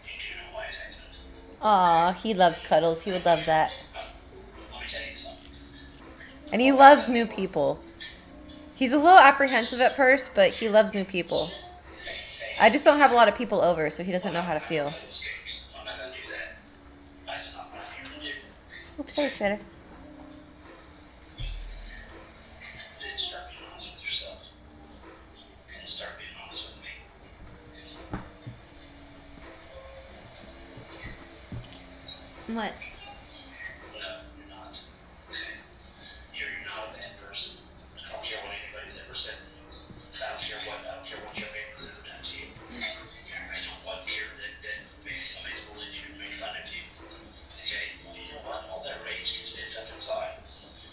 You do know why it happened. Aw, he loves cuddles. He would love that. Let me tell you something. And he loves new people. He's a little apprehensive at first, but he loves new people. I just don't have a lot of people over, so he doesn't know how to feel. I'm not gonna do that. That's not what I'm here to do. Oops, sorry, Shredder. Then start being honest with yourself. And start being honest with me. What? No, you're not. Okay? You're not a bad person. I don't care what anybody's ever said to you. I don't care what your parents have done to you. I don't care that maybe somebody's bullied you and made fun of you. Okay? You know what? All that rage gets pent up inside.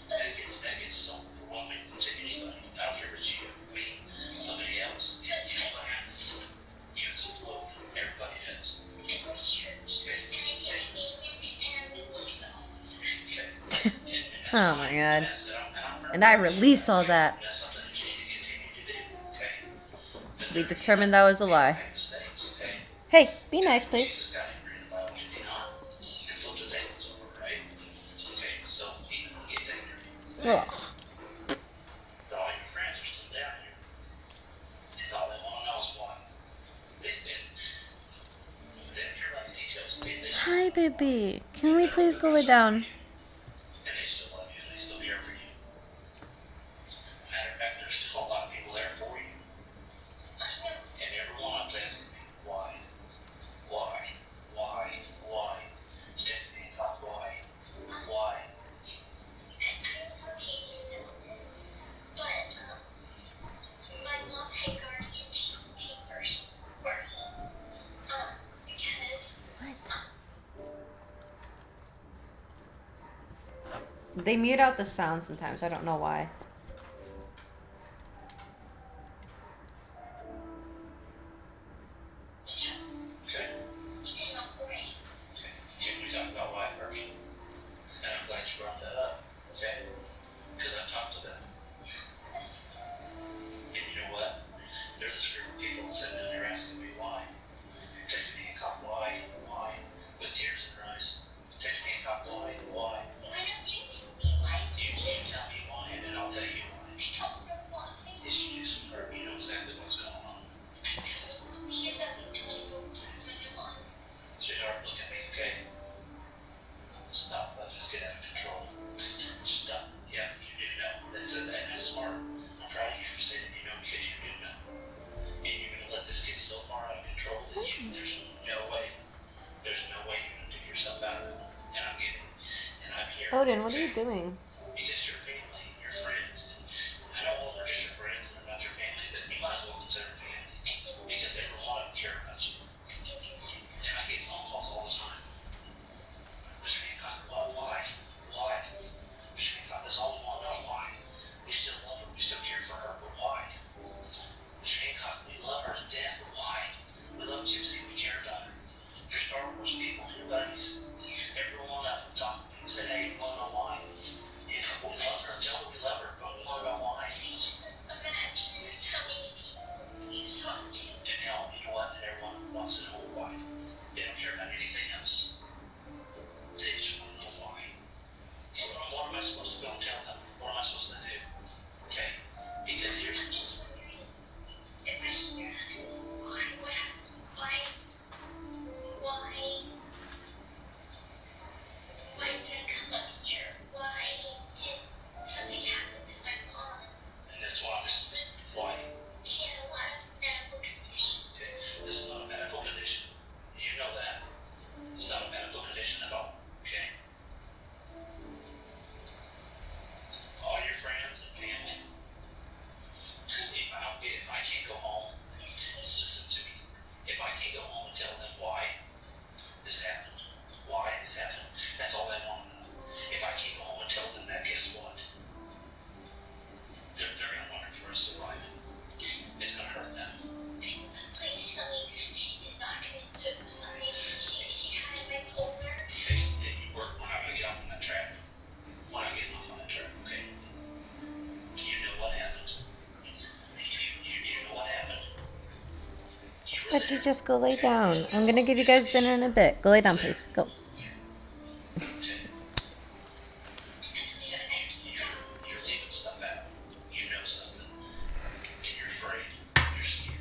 That gets so overwhelming to anybody. I don't care if it's you, me, somebody else. You know what happens? You explode. Everybody does. Okay? Oh my god. And I release all that. That's something that you need to continue to do, okay? We determined that was a lie. Make mistakes, okay? Hey, be nice, please. Jesus got angry in the Bible, did he not? And flipped the tables over, right? Okay, so he gets angry. Ugh. But all your friends are still down here. And all they want to know is why. They said, then here are the details. Hi, baby. Can we please go lay down? And they still love you and they still care for you. Matter of fact, there's still a lot of people there for you. And everyone is asking me, why? Why? Why? Why? Stephanie and God, why? Why? My mom had guardianship papers for me. Because What? They mute out the sound sometimes. I don't know why. Okay? Okay. Can we talk about why first? And I'm glad you brought that up. Okay? Because I've talked to them. And you know what? There's this group of people sitting in there asking me why. Taking me a cop, why? Why? With tears in their eyes. Taking me a cop, why? Why? You tell me why, and then I'll tell you why. Yes, you do, sweetheart. You know exactly what's going on. Sweetheart, look at me, okay? Stop letting us get out of control. Stop. Yeah, you do know. That's smart. I'm proud of you for saying you know because you do know. And you're going to let this get so far out of control that there's no way you're going to do yourself out of it. And I'm getting, and I'm here. Odin, what are okay? you doing? Because your family and your friends, and I know all they're just your friends and they're not your family, but you might as well consider them family. Because every one of them care about you. And I get phone calls all the time. Mr. Hancock, why? Why? Mr. Hancock, that's all we want to know. Why? We still love her, we still care for her, but why? Mr. Hancock, we love her to death, but why? We love Gypsy, we care about her. Your Star Wars people, your buddies, every one of them talked to me and said, hey, you want to know why? is listen to me. If I can't go home and tell them why this happened, that's all they want to know. If I can't go home and tell them that, guess what? They're gonna wonder for the rest of their life. It's gonna hurt them. Please tell me she did not commit suicide. She had a bipolar. Hey, we're not gonna get off on that track. We're not getting off on that track, okay? You know what happened. You know what happened. But you just go lay down. I'm gonna give you guys dinner in a bit. Go lay down, please. Go. You're leaving stuff out. You know something. And you're afraid. You're scared.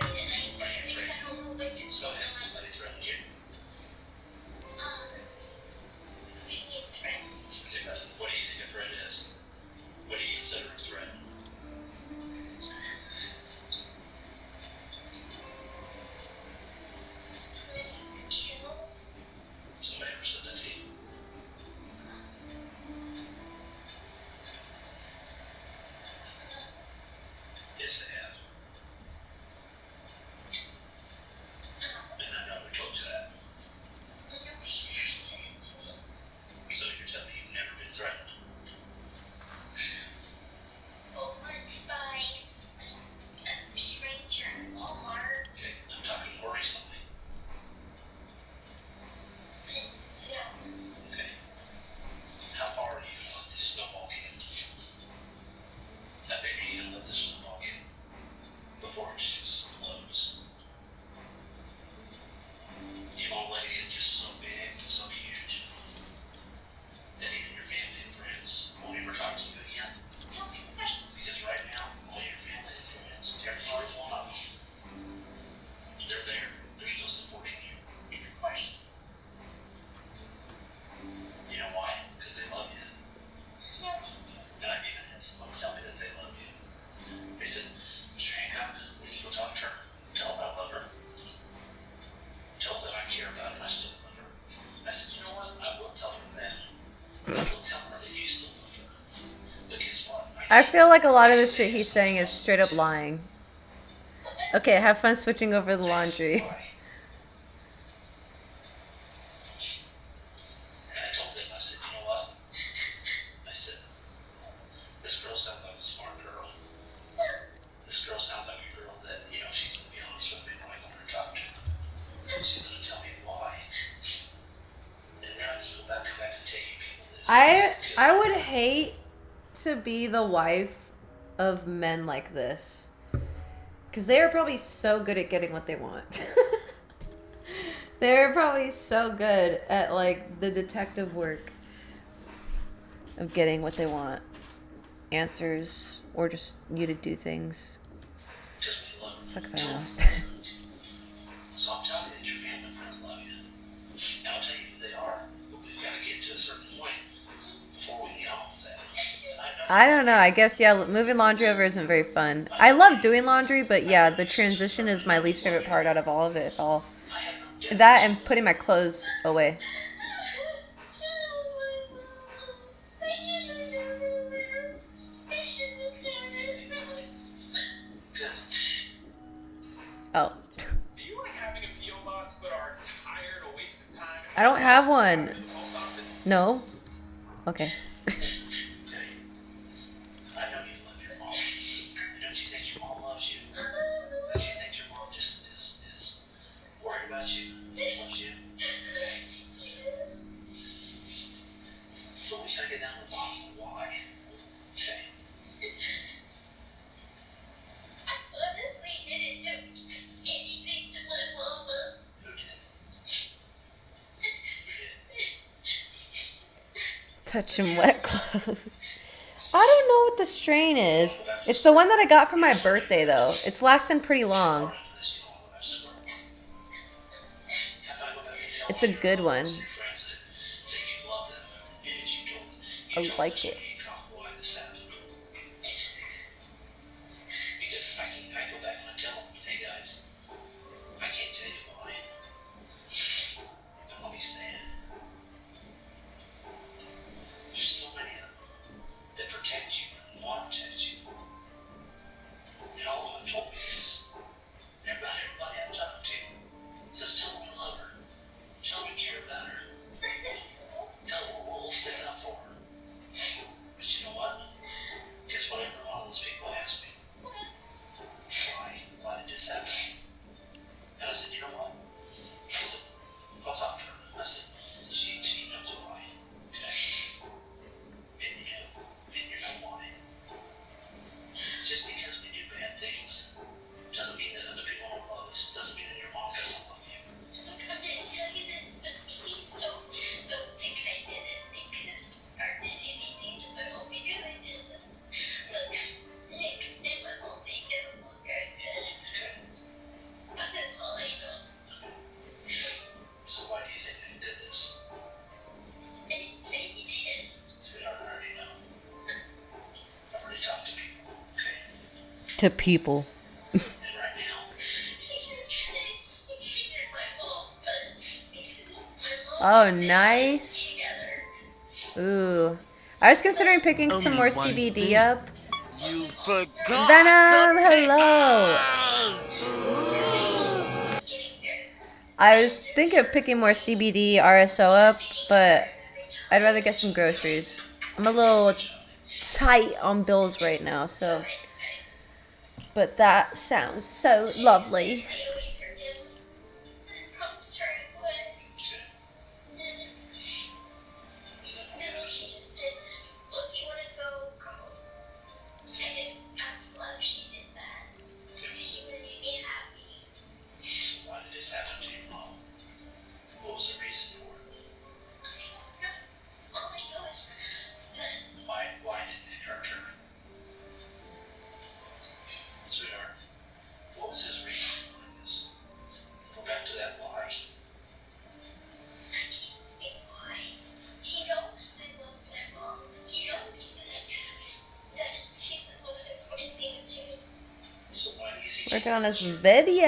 I'm afraid that I don't know what to do. So has somebody threatened you? Being threatened. What do you think a threat is? What do you consider a threat? Kill. Somebody ever said that to you? Yes, they have. And I know who told you that. Nobody's ever said it to me. So you're telling me you've never been threatened? Well, once by a stranger at Walmart. Okay, I'm talking more recently. No. Okay. How far are you gonna let this snowball get? How big are you gonna let this snowball get before it just explodes? You won't let it get just so big and so huge that even your family and friends won't ever talk to you again. Because right now, all your family and friends, every one of them, they're there. They're still supporting you. You know why? Because they love you. And I've even had someone tell me that they love you. They said, Mr. Hancock, when you go talk to her, tell her I love her. Tell her that I care about her and I still love her. I said, you know what? I will tell her that. I will tell her that you still love her. But guess what? I feel like a lot of the shit he's saying is straight up lying. Okay, have fun switching over the laundry. And I told them, I said, you know what? I said, this girl sounds like a smart girl. This girl sounds like a girl that, you know, she's going to be honest with me when I go to her talk to her. She's going to tell me why. And then I just come back and tell you people this. I would hate to be the wife of men like this. Because they are probably so good at getting what they want. They're probably so good at, like, the detective work of getting what they want. Answers, or just you to do things. Because we love you. Fuck if I know. So I'm telling you that your family and friends love you. And I'll tell you who they are. But we've got to get to a certain point before we get off that. I don't know. I guess, yeah, moving laundry over isn't very fun. I love doing laundry, but yeah, the transition is my least favorite part out of all of it. If all that and putting my clothes away. Oh. Do you like having a P.O. box but are tired or wasting time? I don't have one. To the post office? No? Okay. I know you love your mom. Don't you think your mom loves you? Don't you think your mom just is worried about you? Loves you? But we gotta get down to the bottom of why. Okay? Honestly, didn't do anything to my mama. Who did? Touching wet clothes. I don't know what the strain is. It's the one that I got for my birthday, though. It's lasting pretty long. It's a good one. I like it. Because I go back and I tell them, hey guys, I can't tell you why. I'm gonna be sad. There's so many of them that protect you and want to protect you. And all of them told me is, To people. And right now, Oh, nice. Ooh. I was considering picking some more CBD up. You forgot Venom, the hello. pickles! I was thinking of picking more CBD RSO up, but I'd rather get some groceries. I'm a little tight on bills right now, so. But that sounds so lovely. She just said, look, you want to go? And out of love, she did that. She made me happy. why did this happen to your mom? What was the reason for it? All I know is that Why didn't it hurt her? Sweetheart, what was his reason for this? Go back to that lie. I can't see why. He knows I love my mom. He knows that she's the most important thing to me. So why do you think Working on this video.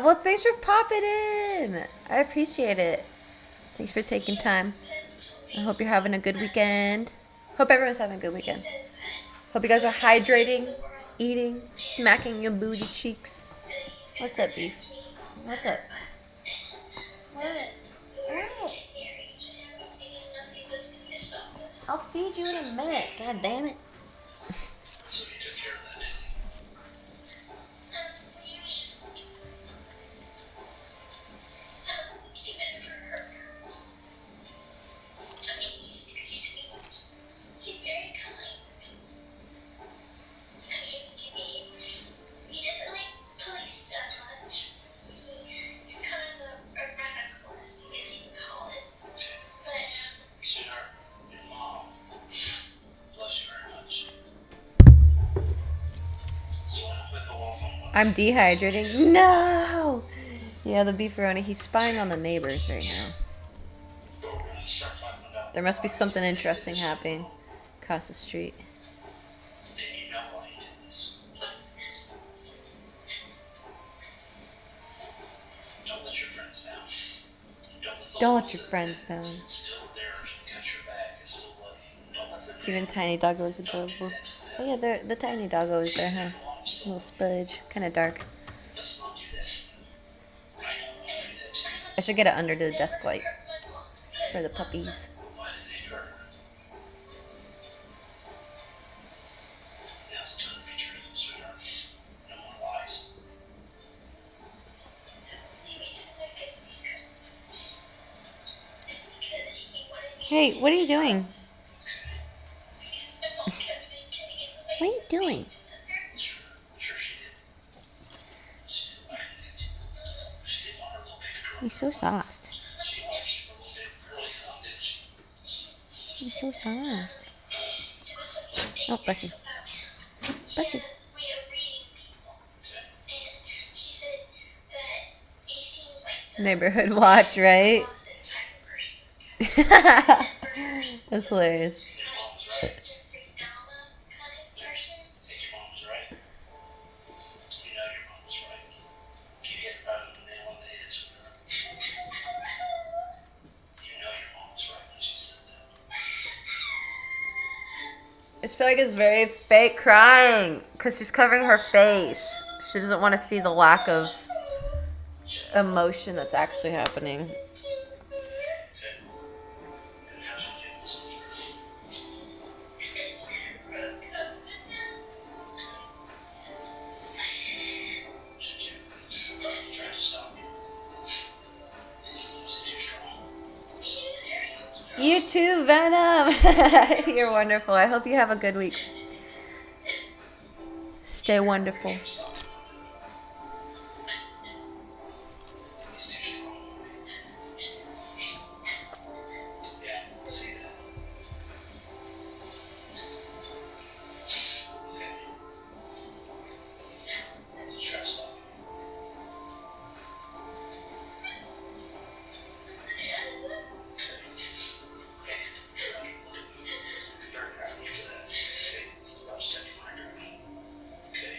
Well, thanks for popping in. I appreciate it. Thanks for taking time. I hope you're having a good weekend. Hope everyone's having a good weekend. Hope you guys are hydrating, eating, smacking your booty cheeks. What's up, beef? What's up? What? What? I'll feed you in a minute. God damn it. so you took care of that, didn't you? He's very sweet. He's very kind. I mean, he doesn't like police that much. He's kind of a radicalist, I guess you would call it. But Sweetheart, your mom loves you very much. So when I go off on one I'm dehydrating. No! Yeah, the beefaroni. He's spying on the neighbors right now. we're going to start talking about There must be something interesting happening across the street. then you know why he did this. Don't let your friends down. Don't let your friends down. Still there, got your back, and still love you. Don't let them Even Tiny Doggo is adorable. Oh yeah, the Tiny Doggo is there, huh? Little spudge. Kind of dark. Let's not do that. I know, I'll do that too. I should get it under the desk light for the puppies. Why did it hurt her? Now's the time to be truthful, sweetheart. No more lies. Hey, what are you doing? What are you doing? Sure she did. She did like it. She did want her little baby girl. You're so soft. She watched her little baby girl come, didn't she? You're so soft. Oh, bless you. Bless you. Neighborhood watch, right? That's hilarious. Your mom was right. Say your mom was right. You know your mom was right. You hit her right on the nail on the head, sweetheart. You know your mom was right when she said that. I just feel like it's very fake crying because she's covering her face. She doesn't want to see the lack of emotion that's actually happening. Okay. And how should you do this? Should you try to stop me? Is it too strong? You too, Venom. You're wonderful. I hope you have a good week. Stay wonderful. Stop. He's too strong for me. Yeah, I see that. Okay. Let's try to stop you. Very proud of you for that. Okay, it's about stepping my direction. Okay.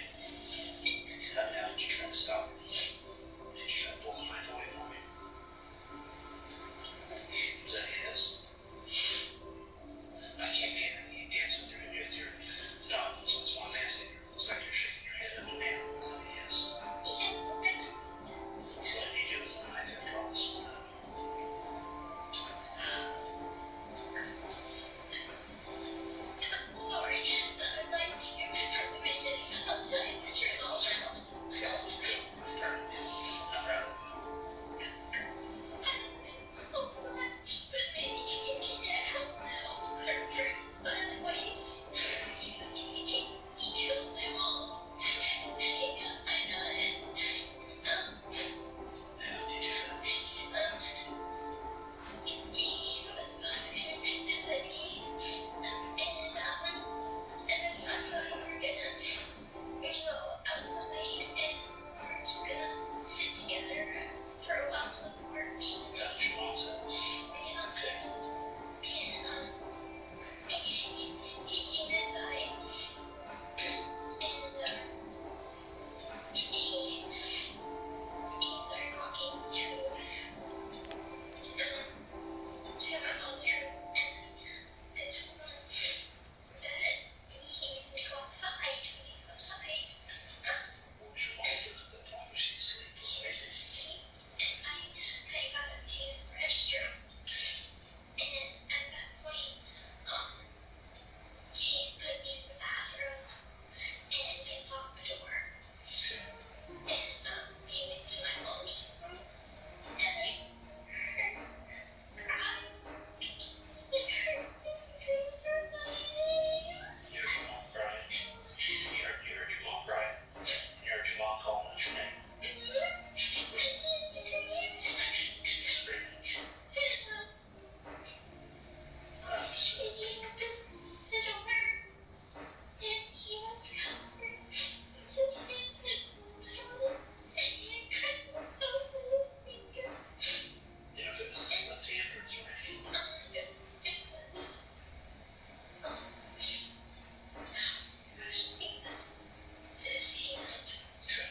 What's your name? Screaming. Just yeah, if it was his left hand or his right hand. Okay.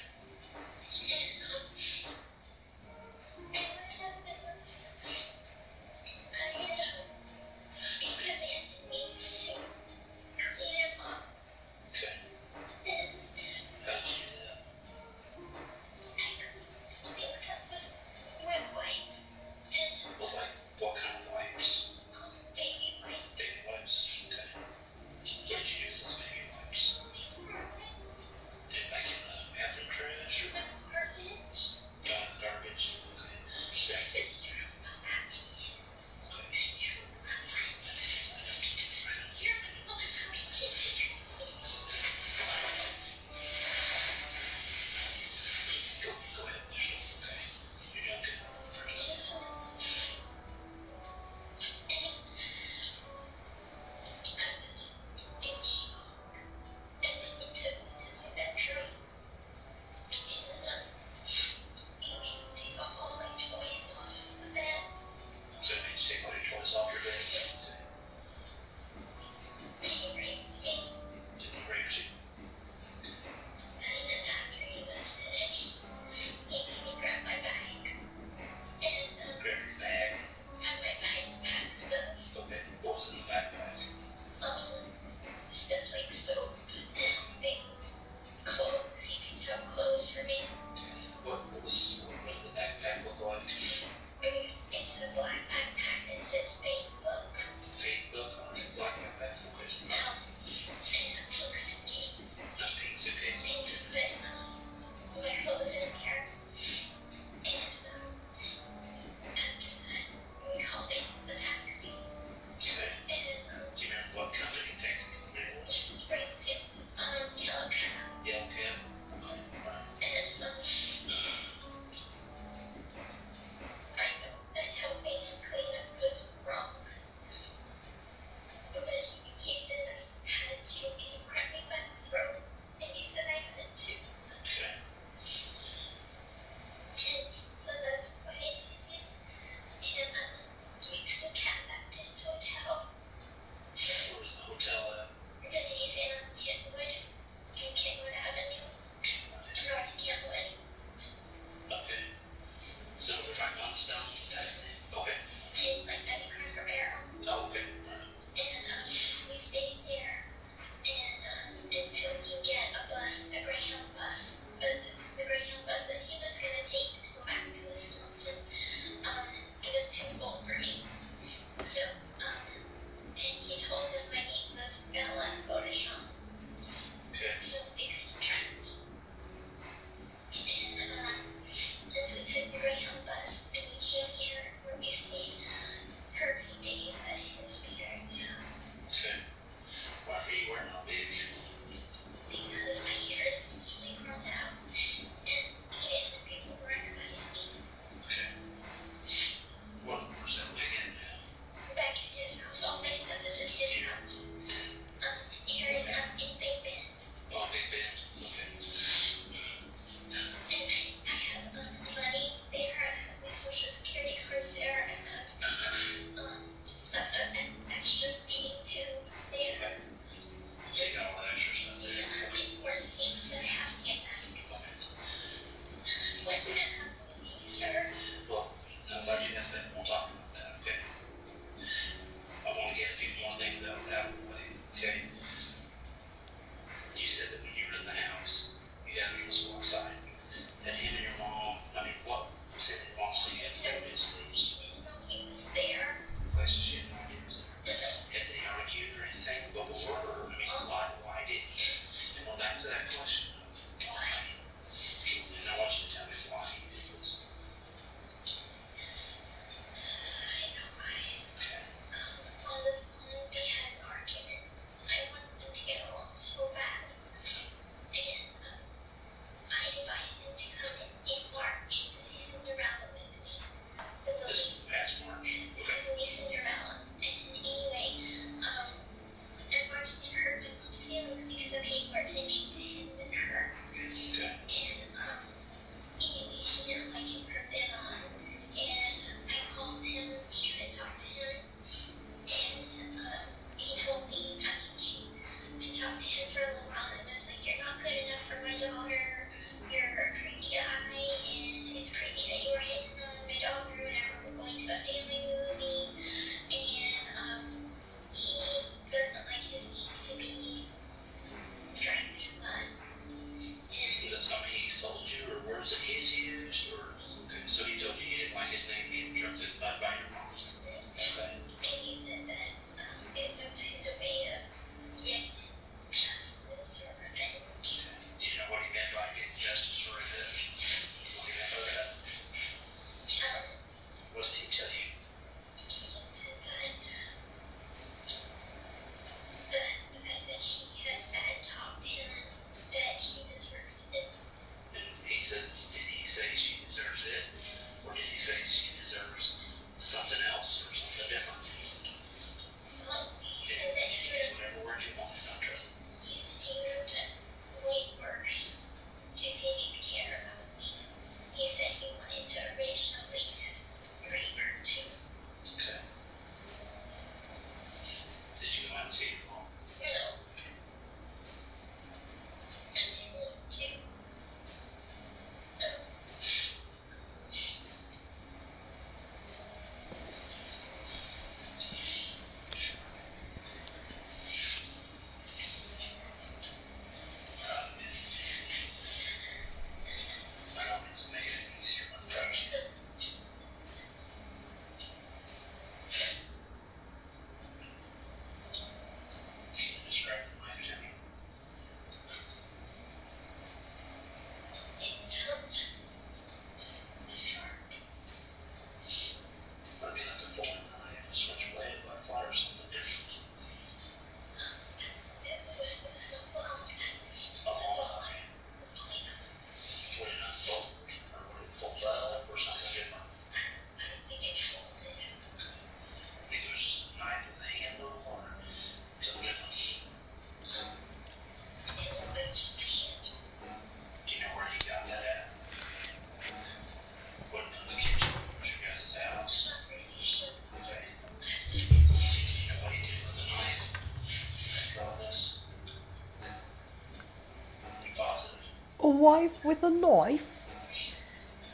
wife with a knife.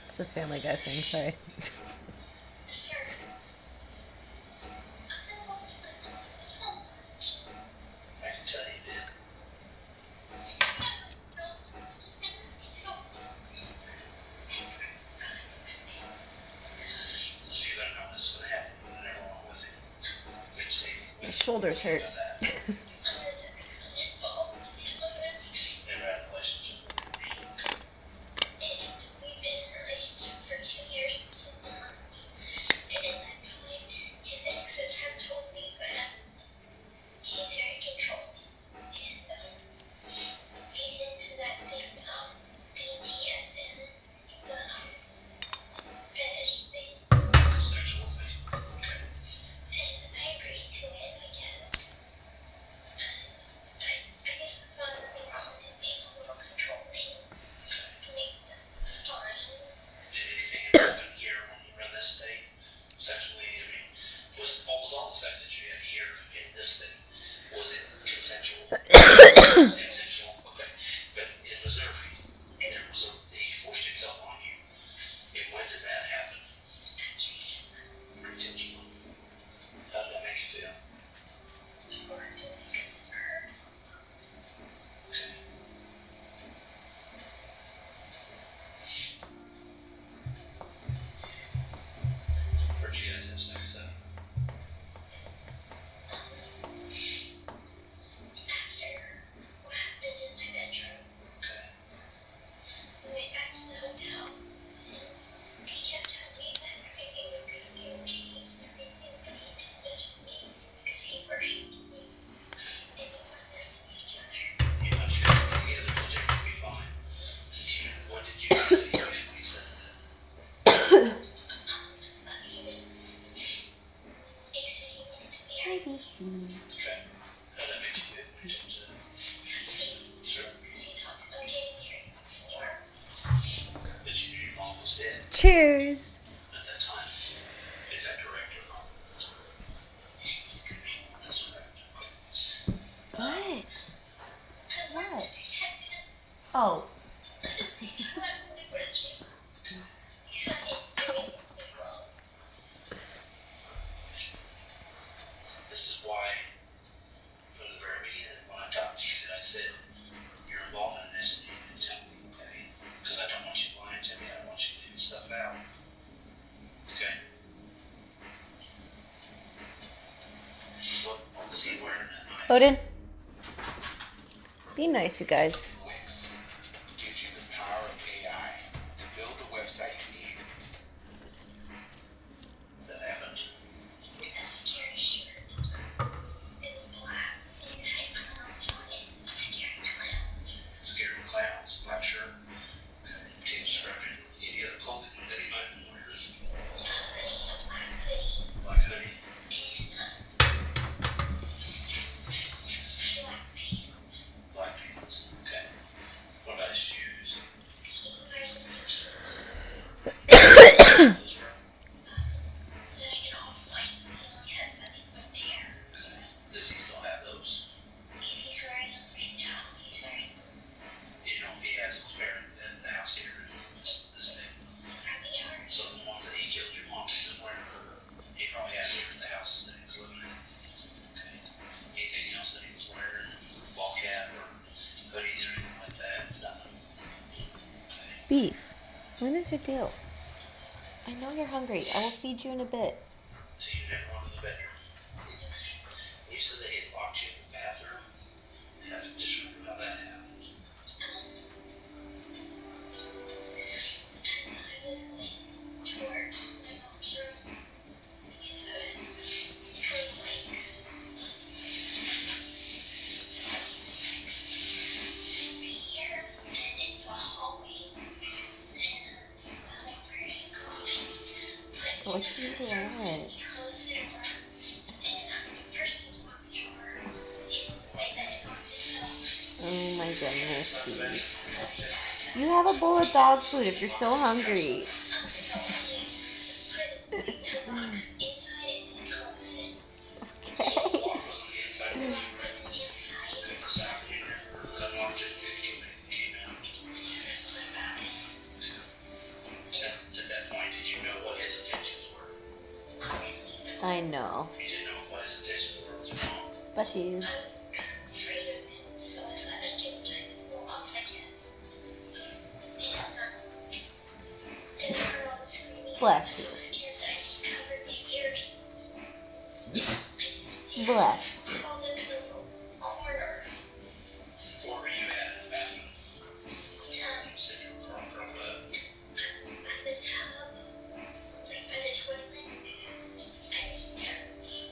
It's a Family Guy thing, sorry. Sir, I loved my mom so much. I can tell you did. So you're gonna know this is gonna happen when I never walk with you. Gypsy, My shoulders hurt. never had a relationship. We've been in a relationship for 2 years and 7 months. And in that time, his exes have told me that he's very controlling. And he's into that thing, BTS and the fetish thing. It's a sexual thing. Okay. And I agreed to it, I guess. I guess there's not nothing wrong with him being a little controlling. I mean, that's fine. Did anything happen here when you were in this state? Sexually, I mean, what was all the sex that you had here in this state? Was it consensual? Consensual, okay. But in Missouri, there was he forced himself on you. And when did that happen? Intentional. How did that make you feel? Or do it because of her. Okay. Where'd you guys have sex at? After what happened in my bedroom, Okay. we went back to the hotel. And he kept telling me that everything was going to be okay. And everything was going to be just for me. Because he worships me. And he wanted us to be together. You want you guys to be together, so everything will be fine. What did you say to him when he said that? Even he said he wanted to be Hi, happy. Beefy. Okay. How did that make you feel when he told you that? Sure. Because we talked about getting married before. But you knew your mom was dead Cheers. at that time. Is that correct or not? That's correct. That's correct. What? I love What? to protect him. Oh. At the same time, I really grudge him. Because I didn't do anything wrong. This is why, from the very beginning, when I talked to you, I said, you're involved in this and you need to tell me, okay? Because I don't want you lying to me. I don't want you leaving stuff out. Okay? What was he wearing that night? Odin. Be nice, you guys. Wix gives you the power of AI to build the website you need. That happened. A scary shirt. It was black and it had clowns on it. Scary clowns. Scary clowns, black shirt. Okay. Can you describe any other clothing that he might have been wearing? A black hoodie. Black hoodie. Black pants. Black pants. Okay. What about his shoes? He wears the same shoes. Those were. Did I get all white? He only has nothing but hair. Does he still have those? He's wearing them right now. He's wearing them. You know, he has those pair at the house here in this thing. Probably are. So the ones that he killed your mom, he was wearing. He probably had here at the house that he was living in. Okay. Anything else that he was wearing? Ball cap or hoodies or anything like that? Nothing. Okay. Beef. What is your deal? I know you're hungry. I will feed you in a bit. So you never went to the bedroom. You said that he locked you in the bathroom. Yeah, just remember how that happened. I was going towards my mom's room because I was feeling like here and it's a hallway. And I was like, where did he go? What do you want? He closed the door. And first he locked the door. And then it locked itself. Oh my goodness, Beef. Because he You have a bowl of dog food if you're so hungry. put it to lock inside it and close it. Okay. Walk on the inside of you. Inside. Take us out here. Unlocked it. You came out. I know. You didn't know what his intention was with your mom. Bless you. I was kind of afraid of him, so I thought I'd give him time to cool off, I guess. And then I heard all the screaming. Bless I was so you. scared that I just covered my ears. I just Bless. crawled into a little corner. Where were you at in the bathroom? You said you were curled up. At the tub, like by the toilet. I was there.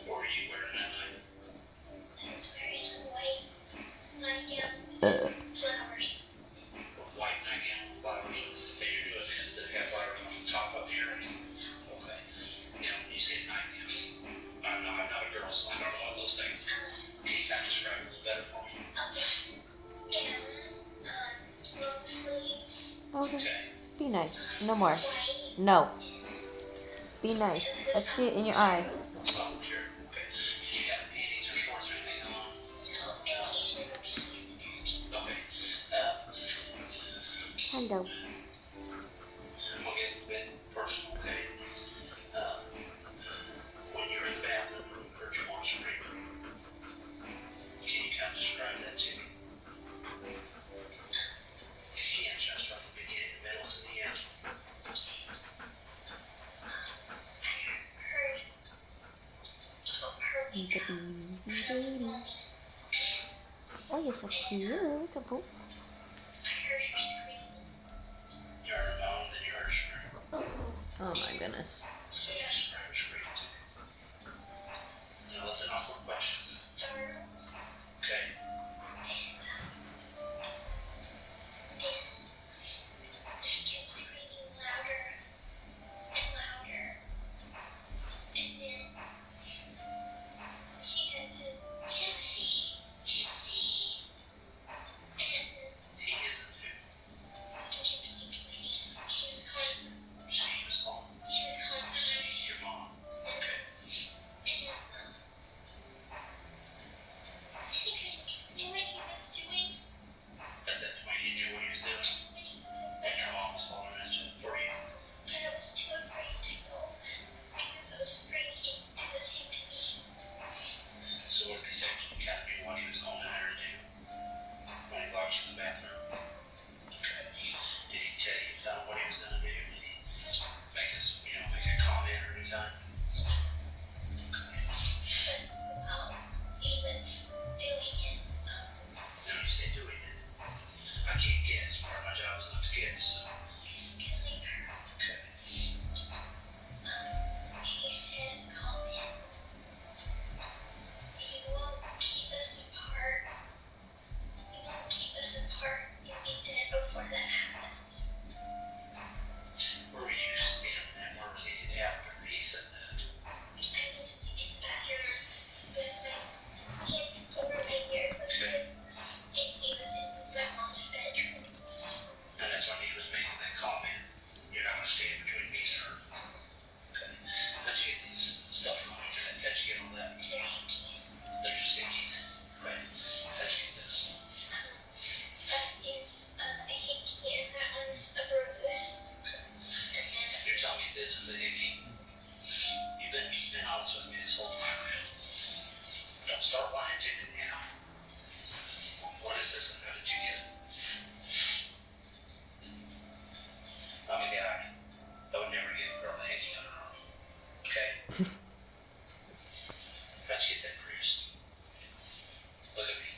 What were you wearing that night? I was wearing a white nightgown with flowers. A white nightgown with flowers. And you're doing this that got flowers on the top up here. Okay. Now, when you say nightgown, I'm not a girl, so I don't know what those things. Can you kind of describe it a little better for me? Long sleeves, Okay. Okay. Be nice. No more. white. No. Be nice. I see it in your eye. Oh, sure. Okay. Did you have panties or shorts or anything on? No, I don't usually wear panties to bed. Okay. Hello. We'll get a bit personal, okay? When you're in the bathroom or heard your mom scream, can you kind of describe that to me? Again, just from the beginning, middle to the end. Oh, you're so cute. I heard her scream. You heard a moan, then you heard a scream. Oh my goodness. So you describe a scream to me. Now listen, awkward questions. Startled. Okay. She kept screaming louder and louder. And then she had said, Gypsy, Gypsy. And He isn't who? Gypsy, she was calling, She was calling. she was calling her. She, your mom. Okay. And I think I knew what he was doing. At that point, you knew what he was doing. And your mom was calling at you for you. But I was too afraid to go because I was afraid he'd do the same to me. So what did he say? You kind of knew what he was going in there to do when he locked you in the bathroom. Okay. Did he tell you kind of what he was going to do? Did he make us, make a comment or anything? Okay. But he was doing it. Now you say doing it. I can't guess. Part of my job is not to guess. So. Killing her. Okay. He said, comment. You won't keep us apart. You won't keep us apart. You'll be dead before that happens. Where were you standing and where was he after he said that? I was in the bathroom with my hands over my ears Okay. and he was in my mom's bedroom. And that's when he was making that comment. You're not going to stand between me and her. Okay. How'd you get these stuff from the internet? How'd you get all that? They're hankies. They're just stickies. Right. How'd you get this? That is a hanky and that one's a bruise. Okay. And then You're telling me this is a hickey? You've been honest with me this whole time. Don't start lying to me now. What is this and how did you get it? I'm a guy. I would never get a girl a hickey on her own. Okay? How'd you get that bruise? Look at me.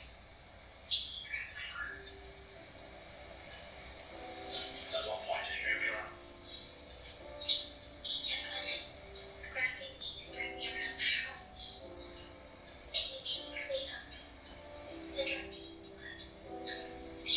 At what point did you grab your arm? he kept on grabbing me to bring me around the house. And he made me clean up the drips of blood. So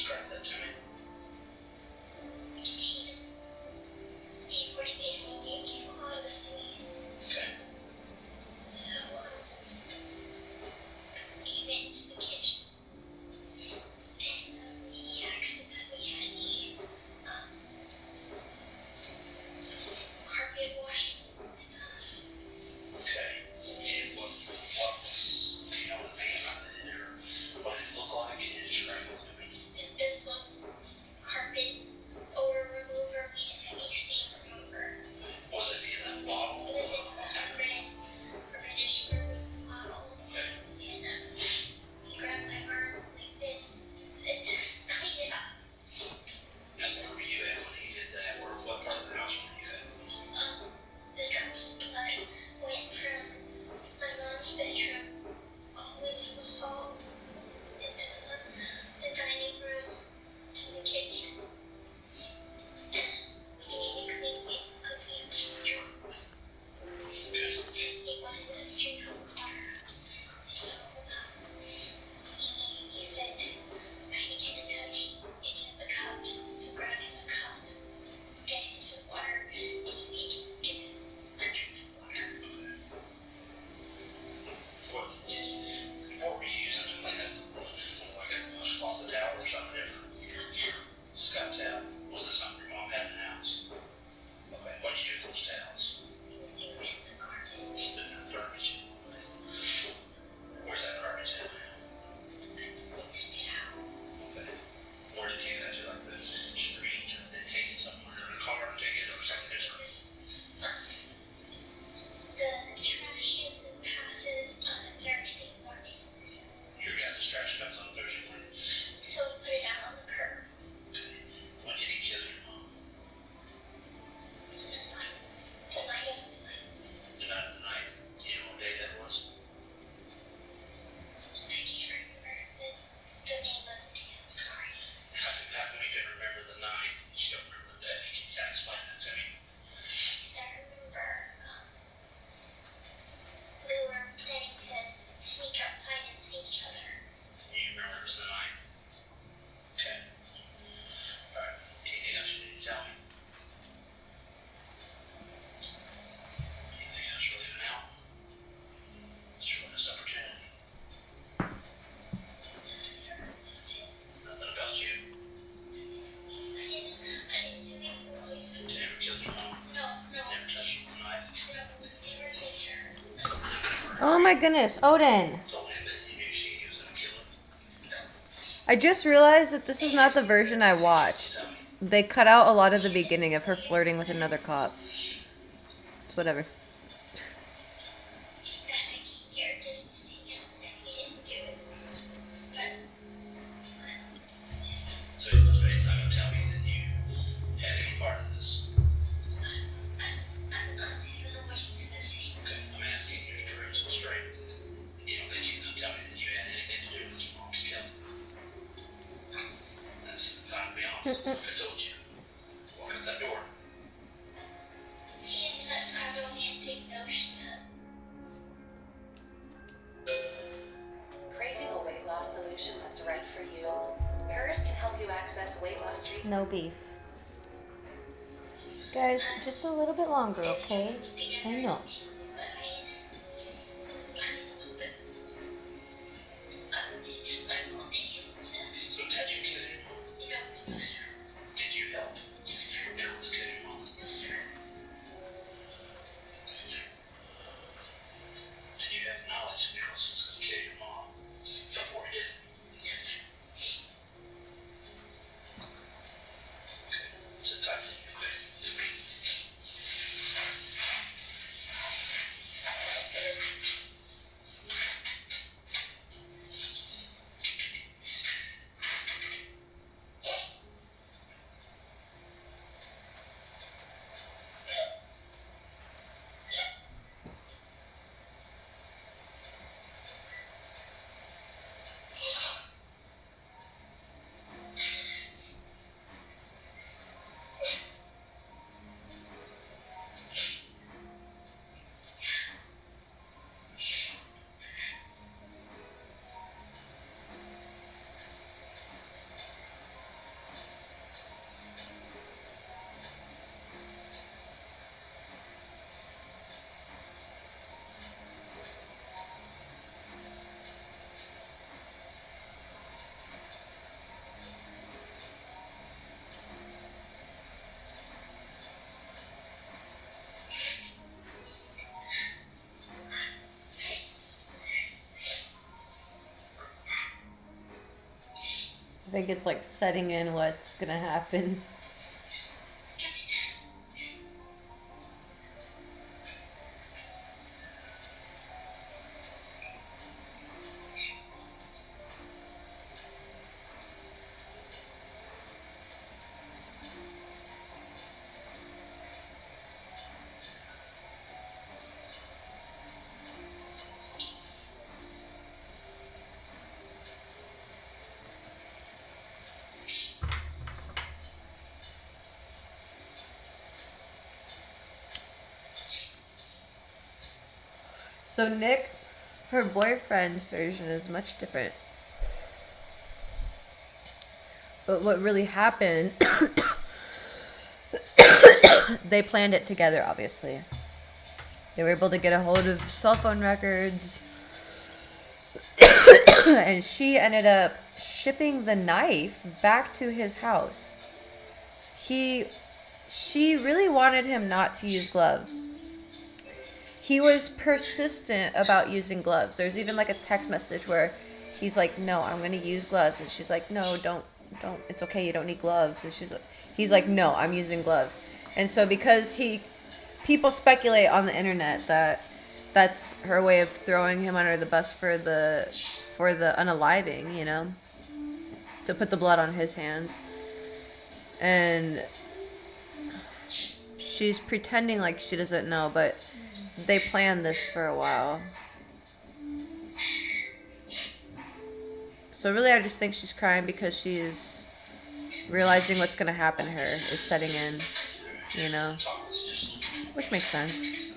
Oh my goodness, Odin. Told him that you knew he was gonna kill him. I just realized that this is not the version I watched. They cut out a lot of the beginning of her flirting with another cop. It's whatever. Then I came here just to see him that he didn't do it. But So he's not gonna tell me that you had any part in this. I don't know what he's gonna say. Okay, I'm asking you to prove so straight. You don't think he's gonna tell me that you had anything to do with your mom's killing? This is the time to be honest. Like I told you. Walk out that door. He has a romantic notion of Craving a weight loss solution that's right for you? Hers can help you access weight loss treatment. No beef. Guys, just a little bit longer, okay? I know. but I won't be able to. So did you kill your mom? No, sir. Did you help? No, sir. Nicholas kill your mom? No, sir. No, sir. Did you have knowledge that Nicholas was gonna kill your mom before he did? No, sir. Okay. Sit tight. Okay. I think it's like setting in what's gonna happen. So Nick, her boyfriend's version is much different. But what really happened, they planned it together, obviously. They were able to get a hold of cell phone records. And she ended up shipping the knife back to his house. She really wanted him not to use gloves. He was persistent about using gloves. There's even like a text message where he's like, "No, I'm gonna use gloves," and she's like, "No, don't. It's okay. You don't need gloves." And he's like, "No, I'm using gloves." And so because people speculate on the internet that that's her way of throwing him under the bus for the unaliving, you know, to put the blood on his hands, and she's pretending like she doesn't know, but they planned this for a while. So really, I just think she's crying because she's realizing what's gonna happen to her is setting in, you know, which makes sense.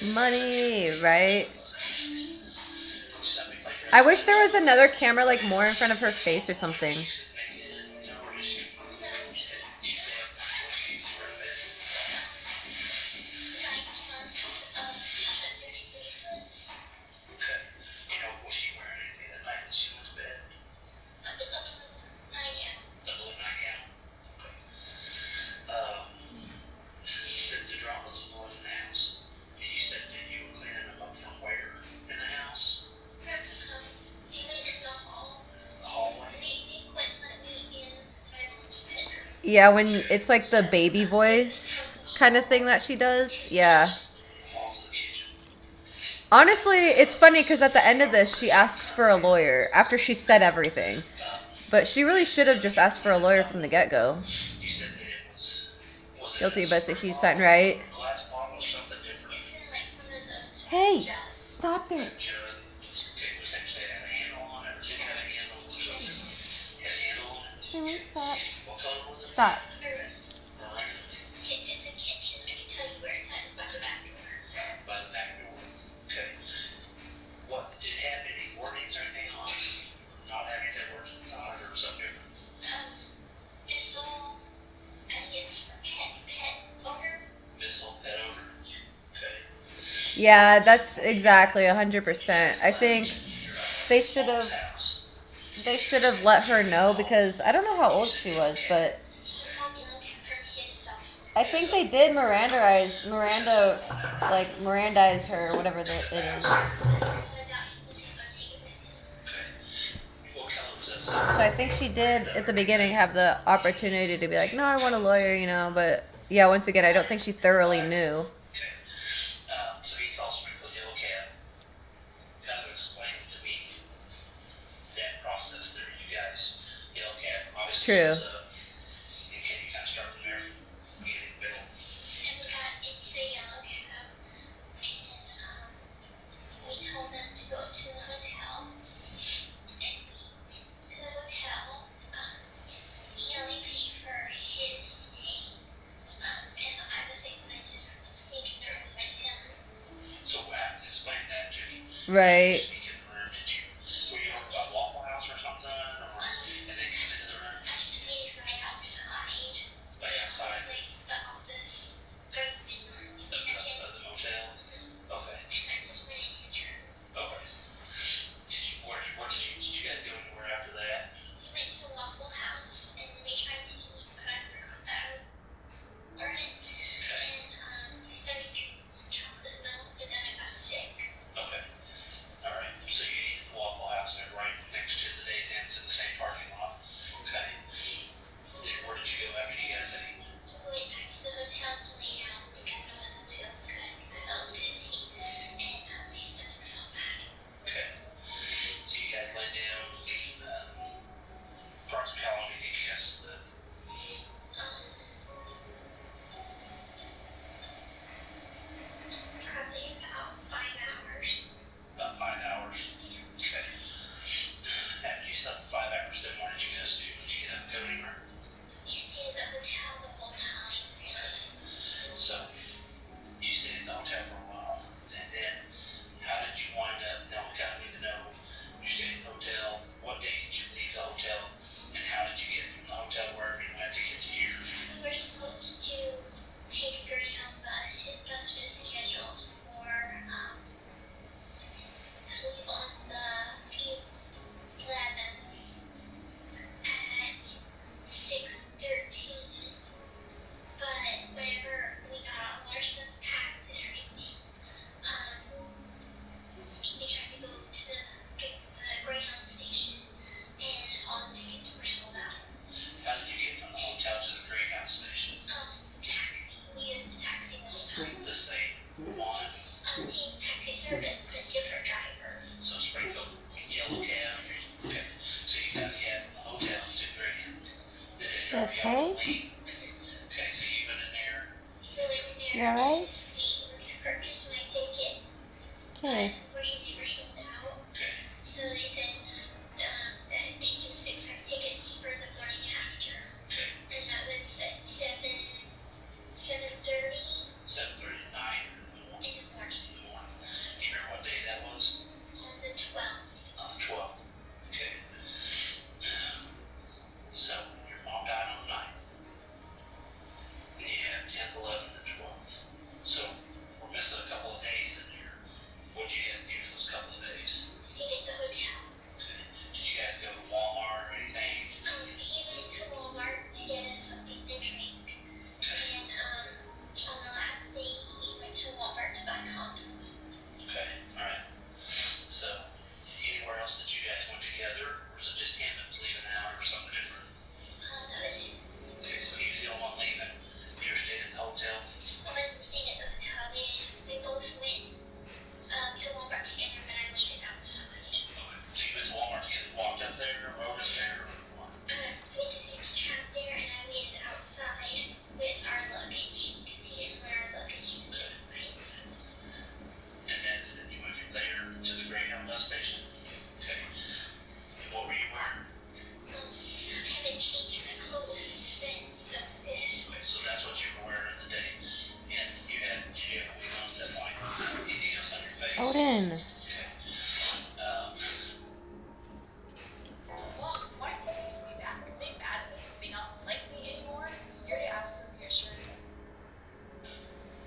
Money, right? I wish there was another camera like more in front of her face or something. Nightgown. A blue nightgown. Yeah, when it's like the baby voice kind of thing that she does. Yeah. Walk to the kitchen. Honestly, it's funny because at the end of this, she asks for a lawyer after she said everything. But she really should have just asked for a lawyer from the get go. You said that it was it Guilty, a but it's a spray huge sign, bottle, right? glass bottle, or something different? It's in like one of those. Hey, Just stop it. Good. Okay, we essentially had a handle on it. Did it have a handle or something? Had a handle on it? Can we stop? What color was it? Stop. Maroon. it's in the kitchen. I can tell you where it's at. It's by the back door. By the back door. Okay. What, did it have any warnings or anything on it? Not having that working inside or something different? Thistle. I think it's for pet odor. Missile, pet odor? Okay. Yeah, that's exactly 100%. I think they should have House. let her know because I don't know how old she was, but How young for his cell phone. I think they did Mirandize her, whatever it is. So I thought he was able to take it with him. Okay. What color was that So sign? I think she did at the beginning have the opportunity to be like, no, I want a lawyer, you know, but yeah, once again, I don't think she thoroughly knew. Okay. So he calls me for Yellow Cab. Kind of explained to me that process there, you guys. Yellow Cab, obviously. True. Was, you can kind of start from there. Get it built. And we got into the yellow cab. And we told them to go to the hotel. And in the hotel, he only paid for his stay. And I was able to just sneak through with him. So explain that to me. Right. Speaking of the room, were you at Waffle House or something? Or, and then come into the room? I stayed right outside. Like outside Like the office. Right in of Connecticut. the motel? Okay. And I just went in his room. Okay. Did you guys go anywhere after that? We went to Waffle House and they tried to eat, but I forgot that I was ordered. Okay. And I started drinking chocolate milk, but then I got sick. Okay. All right.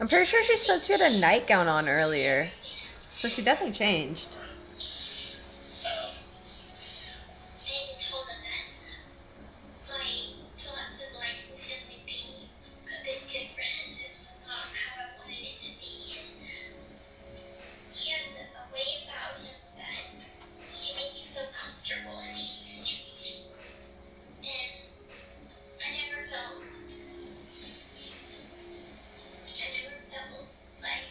I'm pretty sure she said she had a nightgown on earlier. So she definitely changed. I even told him that my thoughts of life with him would be a bit different, and this is not how I wanted it to be. And he has a way about him that can make you feel comfortable in any situation. And I never felt like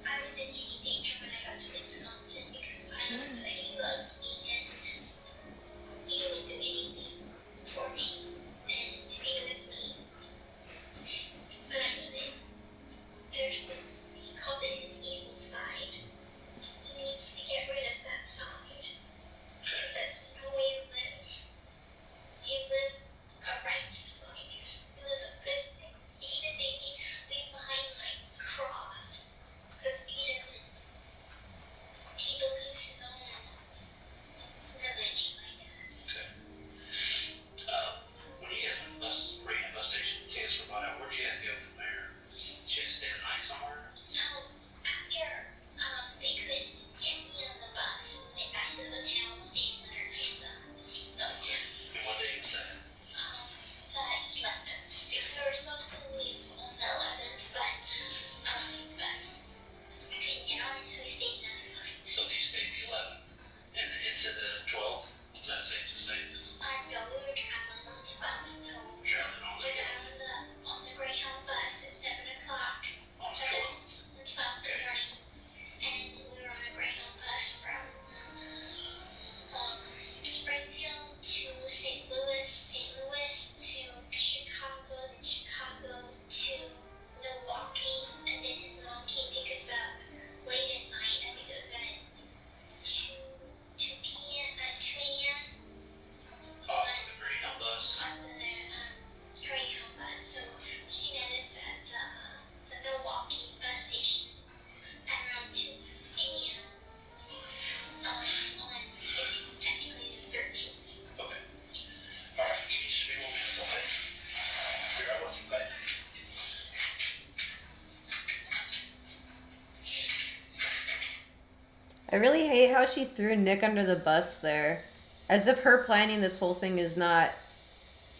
I was in any danger when I got to Wisconsin because I know that he loves me and he would do anything for me and to be with me. But I know that there's this, he called it his evil side. He needs to get rid of that side because that's no way to live. You live a righteous life. You live a good thing. He even made me leave behind my cross because he believes his own religion, I guess. Okay. When you guys went to the bus station, you guys were out. Where'd you guys go from there? Did you guys stay the night somewhere? So after they could get me on the bus, we went back to the hotel, stayed another night in the hotel. And what day was that? The 11th. Because we were supposed to leave on the 11th, but bus couldn't get on it, so we stayed another night. So you stayed the 11th and into the 12th? Is that safe to say? No, we were traveling on the bus, so Traveling on we got on the Greyhound bus at 7 o'clock. On the 7 12th? and 12 in the morning. And we were on a Greyhound bus from Springfield to St. Louis to Chicago, then Chicago to Milwaukee, and then his mom came to pick us up late at night. I think it was at 2 p.m. at 2 a.m. Off of the Greyhound bus? on the Greyhound bus. So she met us at the Milwaukee bus station at around 2 a.m. On this technically the 13th. Okay. Alright, give me just a few more minutes, okay? Figure out what's okay. I really hate how she threw Nick under the bus there. As if her planning this whole thing is not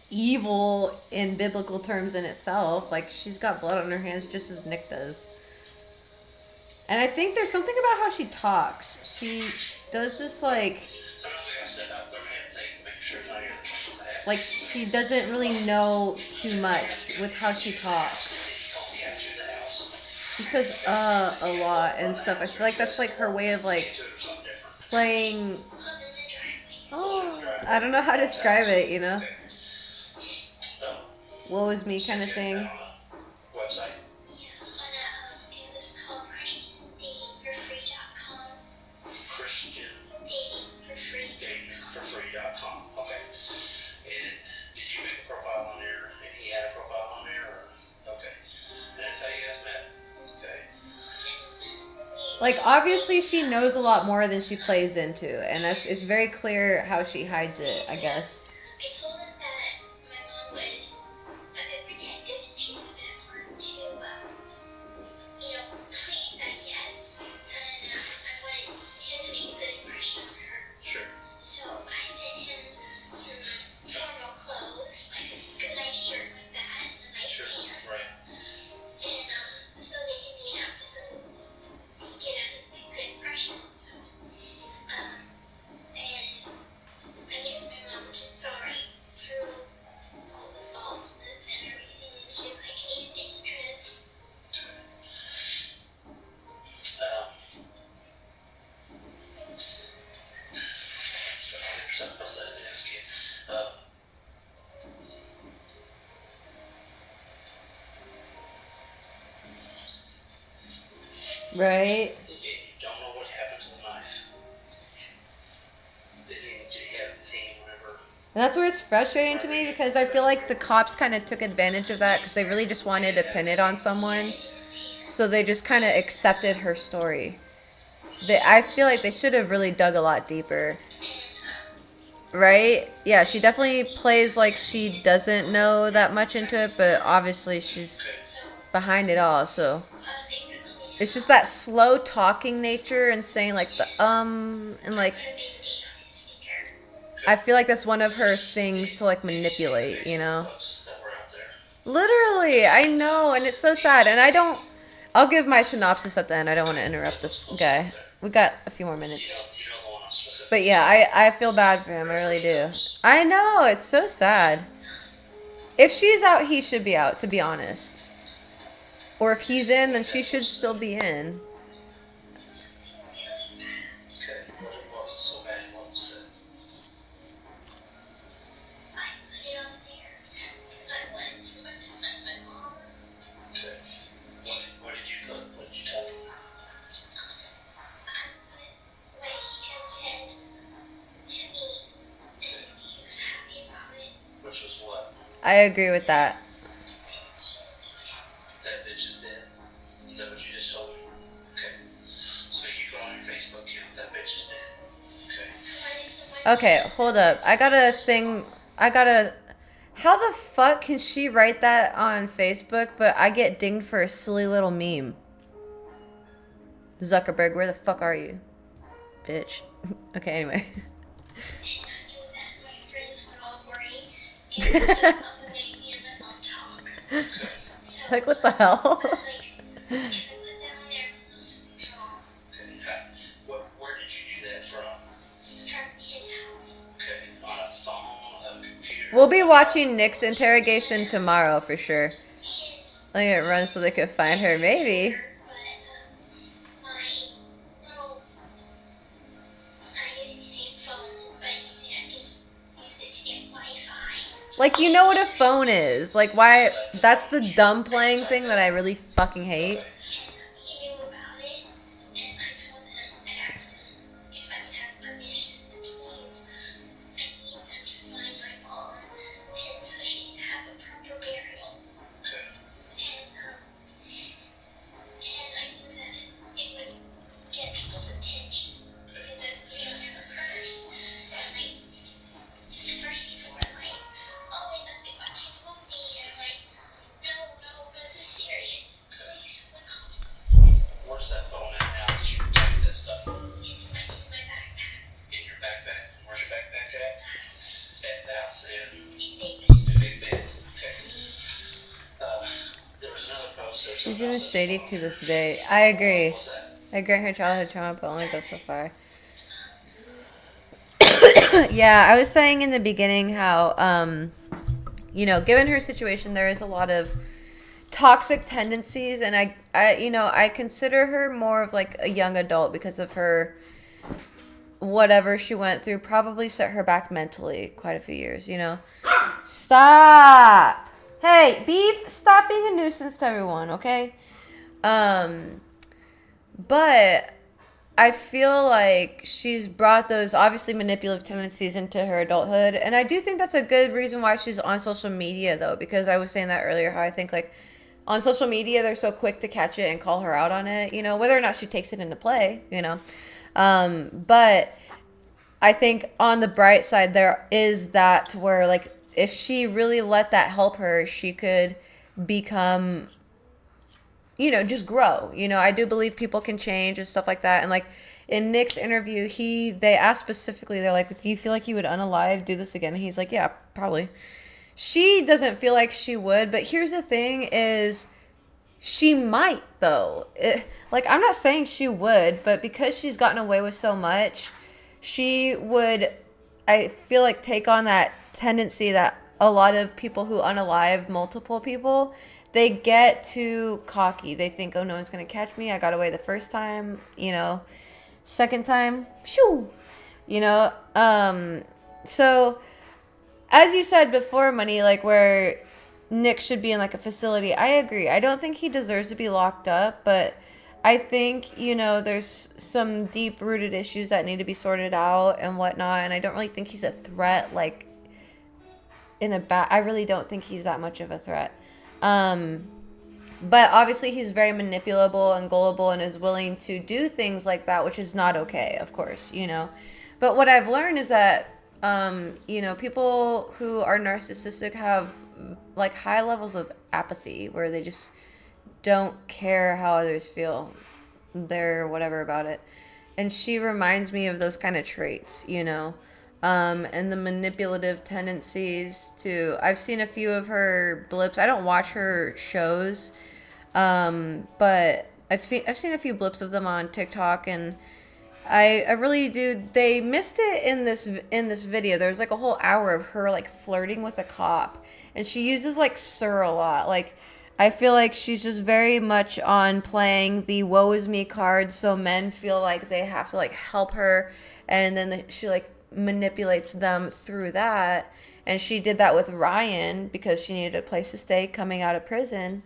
evil in biblical terms in itself. Like, she's got blood on her hands just as Nick does. And I think there's something about how she talks. She does this, like... Sometimes I gotta step out there and think, make sure I hear the questions I have. Like, she doesn't really know too much with how she talks. Call me out to the house. She says, a lot and stuff. I feel like that's, like, her way of, like, To it or something different. playing... Well, then the driveway. Oh, I don't know how to describe it, you know? Okay. Woe is me kind of Get thing. that on a website. It was called ChristianDatingForFree.com. ChristianDatingForFree.com. Okay. And did you make a profile on there? And he had a profile on there? Or? Okay. And that's how you guys met? Okay. Like, obviously she knows a lot more than she plays into, and that's it's very clear how she hides it, I guess. I told him that my mom was a bit protective and she's a bit hard to, please, I guess. And I wanted him to make a good impression on her. Sure. So I sent him some formal clothes, like a nice shirt like that, and a nice Sure. pants. Right. And so they can meet up so get a good impression. So, and I guess my mom was just saw right through all the falseness and everything, and she was like, he's dangerous. There's something else I didn't ask you. Right? You don't know what happened to the knife. Did he have his hand whenever? And that's where it's frustrating to me because I feel like the cops kind of took advantage of that because they really just wanted to pin it on someone. So they just kind of accepted her story. I feel like they should have really dug a lot deeper. Right? Yeah, she definitely plays like she doesn't know that much into it, but obviously she's... behind it all. So I was able to clean it it's just up. that slow talking nature and saying like the and like Put a band-aid on his finger. I feel like that's one of her things to like manipulate, you know? Posts that were out there. Literally, I know, and it's so sad. And I'll give my synopsis at the end. I don't want to interrupt this guy. We got a few more minutes. You know the one I'm specific. But yeah, I feel bad for him. I really do. I know, it's so sad. If she's out, he should be out, to be honest. Or if he's in, then she should still be in. Okay, what it was so bad, what was it? I put it up there because I wanted to spend time with my mom. Okay. What did you put? What did you type? I put what he had said to me, and he was happy about it. Which was what? I agree with that. That bitch is dead. Is that what you just told me? Okay. So you put on your Facebook account, that bitch is dead. Okay. I wanted someone Okay, hold up. How the fuck can she write that on Facebook, but I get dinged for a silly little meme? Zuckerberg, where the fuck are you? Bitch. Okay, anyway. And I knew that my friends would all worry if the baby and my mom talk. So Like, what the hell? I was like, if I went down there, I know something's wrong. Okay. Where did you do that from? From his house. Okay. On a phone, a computer? We'll be watching Nick's interrogation tomorrow for sure. His Letting it run so they could find her, maybe. but my little, I used the same phone, but I just used it to get Wi-Fi. Like, you know what a phone is. Like, why? That's the dumb playing thing that I really fucking hate. He knew about it, and I told him, I asked him if I could have permission to please. I need them to find my mom, and so she can have a proper burial. Okay. And I knew that it would get people's attention because if we don't have a purse, and like, first people were like, oh, they must be watching a movie, and I'm like, no, but it's serious. Please, look up. Where's that phone at now that you typed that stuff? It's in my backpack. In your backpack. Where's your backpack at? At the house, yeah. They The big bed. Okay. There was another post. There was She's something even else that- shady to this day. I agree. What was that? I grant her childhood trauma, but only goes so far. Yeah, I was saying in the beginning how, given her situation, there is a lot of toxic tendencies, and I consider her more of like a young adult because of her whatever she went through probably set her back mentally quite a few years, you know. Stop. Hey, Beef, stop being a nuisance to everyone, okay? But I feel like she's brought those obviously manipulative tendencies into her adulthood. And I do think that's a good reason why she's on social media, though, because I was saying that earlier, how I think, like, on social media, they're so quick to catch it and call her out on it, you know, whether or not she takes it into play, you know. But I think on the bright side, there is that to where, like, if she really let that help her, she could become, just grow. I do believe people can change and stuff like that. And like in Nick's interview, they asked specifically, they're like, do you feel like you would unalive, do this again? And he's like, yeah, probably. She doesn't feel like she would, but here's the thing is she might though. I'm not saying she would, but because she's gotten away with so much, she would, I feel like, take on that tendency that a lot of people who unalive multiple people, they get too cocky. They think, oh, no one's going to catch me. I got away the first time, second time, shoo, so as you said before, Money, like where Nick should be in like a facility, I agree. I don't think he deserves to be locked up, but I think, there's some deep rooted issues that need to be sorted out and whatnot. And I don't really think he's a threat, like I really don't think he's that much of a threat. But obviously he's very manipulable and gullible and is willing to do things like that, which is not okay, of course, But what I've learned is that, people who are narcissistic have like high levels of apathy where they just don't care how others feel. They're whatever about it. And she reminds me of those kind of traits, you know, and the manipulative tendencies to. I've seen a few of her blips. I don't watch her shows, but I've seen a few blips of them on TikTok, and I really do. They missed it in this video. There's like a whole hour of her like flirting with a cop, and she uses like "sir" a lot. Like I feel like she's just very much on playing the "woe is me" card, so men feel like they have to like help her, and then she like manipulates them through that. And she did that with Ryan because she needed a place to stay coming out of prison.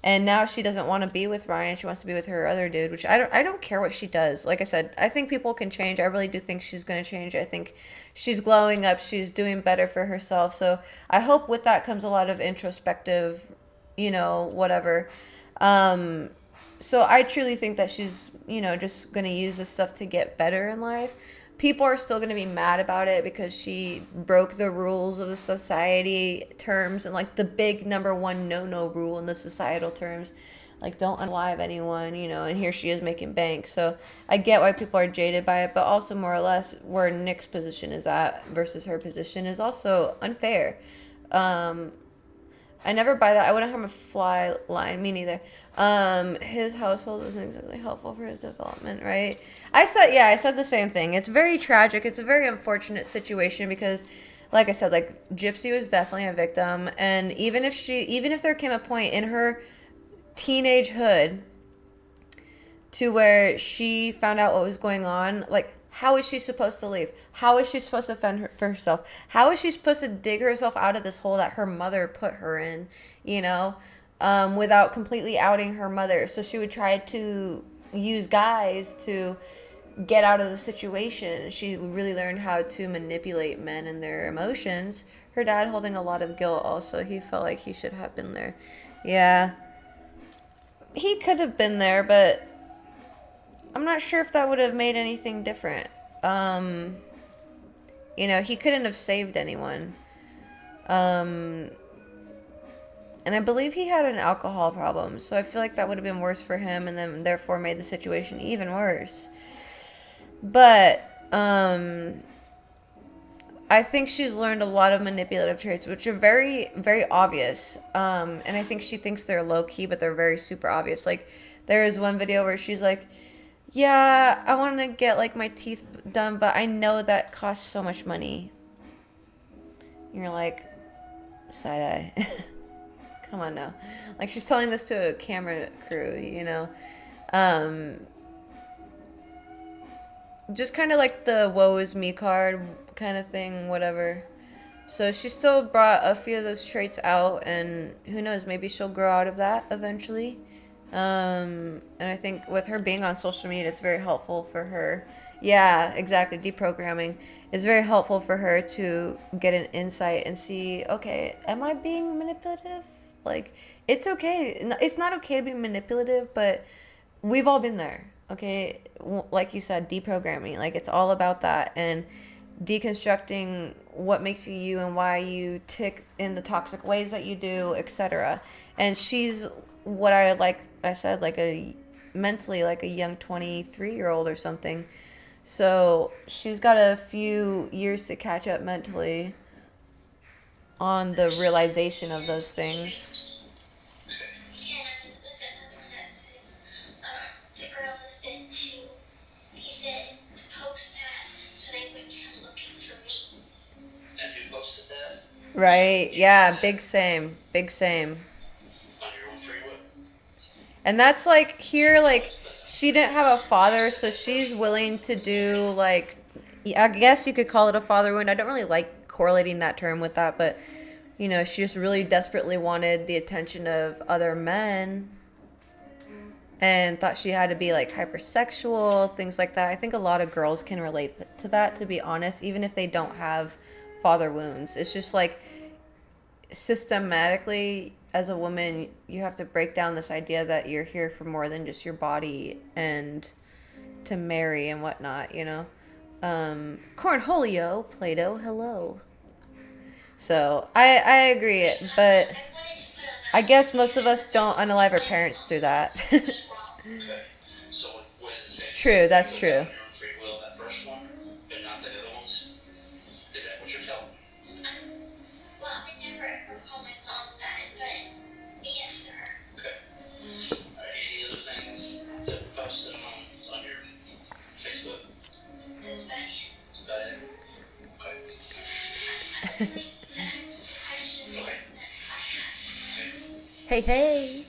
And now she doesn't want to be with Ryan. She wants to be with her other dude, which I don't care what she does. Like I said, I think people can change. I really do think she's going to change. I think she's glowing up. She's doing better for herself. So I hope with that comes a lot of introspective, you know, whatever. So I truly think that she's, you know, just going to use this stuff to get better in life. People are still going to be mad about it because she broke the rules of the society terms and like the big number one no rule in the societal terms, like don't unalive anyone, you know, and here she is making bank. So I get why people are jaded by it, but also more or less where Nick's position is at versus her position is also unfair. I never buy that. I wouldn't harm a fly line. Me neither. His household wasn't exactly helpful for his development, right? I said the same thing. It's very tragic. It's a very unfortunate situation because, like I said, like Gypsy was definitely a victim, and even if there came a point in her teenagehood to where she found out what was going on, like how is she supposed to leave? How is she supposed to fend for herself? How is she supposed to dig herself out of this hole that her mother put her in, you know, without completely outing her mother? So she would try to use guys to get out of the situation. She really learned how to manipulate men and their emotions. Her dad holding a lot of guilt also. He felt like he should have been there. Yeah. He could have been there, but I'm not sure if that would have made anything different. You know, he couldn't have saved anyone. And I believe he had an alcohol problem, so I feel like that would have been worse for him and then therefore made the situation even worse. But I think she's learned a lot of manipulative traits, which are very, very obvious. And I think she thinks they're low key, but they're very super obvious. Like, there is one video where she's like, yeah, I want to get like my teeth done, but I know that costs so much money. And you're like, side eye. Come on now. Like, she's telling this to a camera crew, you know. Just kind of like the woe is me card kind of thing, whatever. So she still brought a few of those traits out, and who knows, maybe she'll grow out of that eventually. And I think with her being on social media, it's very helpful for her. Yeah, exactly. Deprogramming is very helpful for her to get an insight and see, okay, am I being manipulative? Like, it's okay. It's not okay to be manipulative, but we've all been there. Okay, like you said, deprogramming. Like, it's all about that and deconstructing what makes you you and why you tick in the toxic ways that you do, etc. And she's what I said, like a mentally like a young 23-year-old or something. So she's got a few years to catch up mentally on the realization of those things. Yeah, and there's another one that says, the girl is dead too. He said to post that so they wouldn't come looking for me. And who posted that? Right? Yeah, big same. Big same. On your own free will. And that's like here, like she didn't have a father, so she's willing to do like, I guess you could call it a father wound. I don't really like correlating that term with that, but you know, she just really desperately wanted the attention of other men and thought she had to be like hypersexual, things like that. I think a lot of girls can relate to that, to be honest, even if they don't have father wounds. It's just like systematically as a woman, you have to break down this idea that you're here for more than just your body and to marry and whatnot, you know. Cornholio, Plato, hello. So I agree, but I wanted to put on that I guess most of us don't unalive our parents through that. Okay. So what does it say? It's true, that's You put true. down your own free will, that first one, but not the other ones? Is that what you're telling me? Well, I would never ever call my mom that, but yes, sir. Okay. Any other things that were posted on your Facebook? That's about it. Is that it? Okay. I'd like to ask a question that Okay. I have. Hey, hey.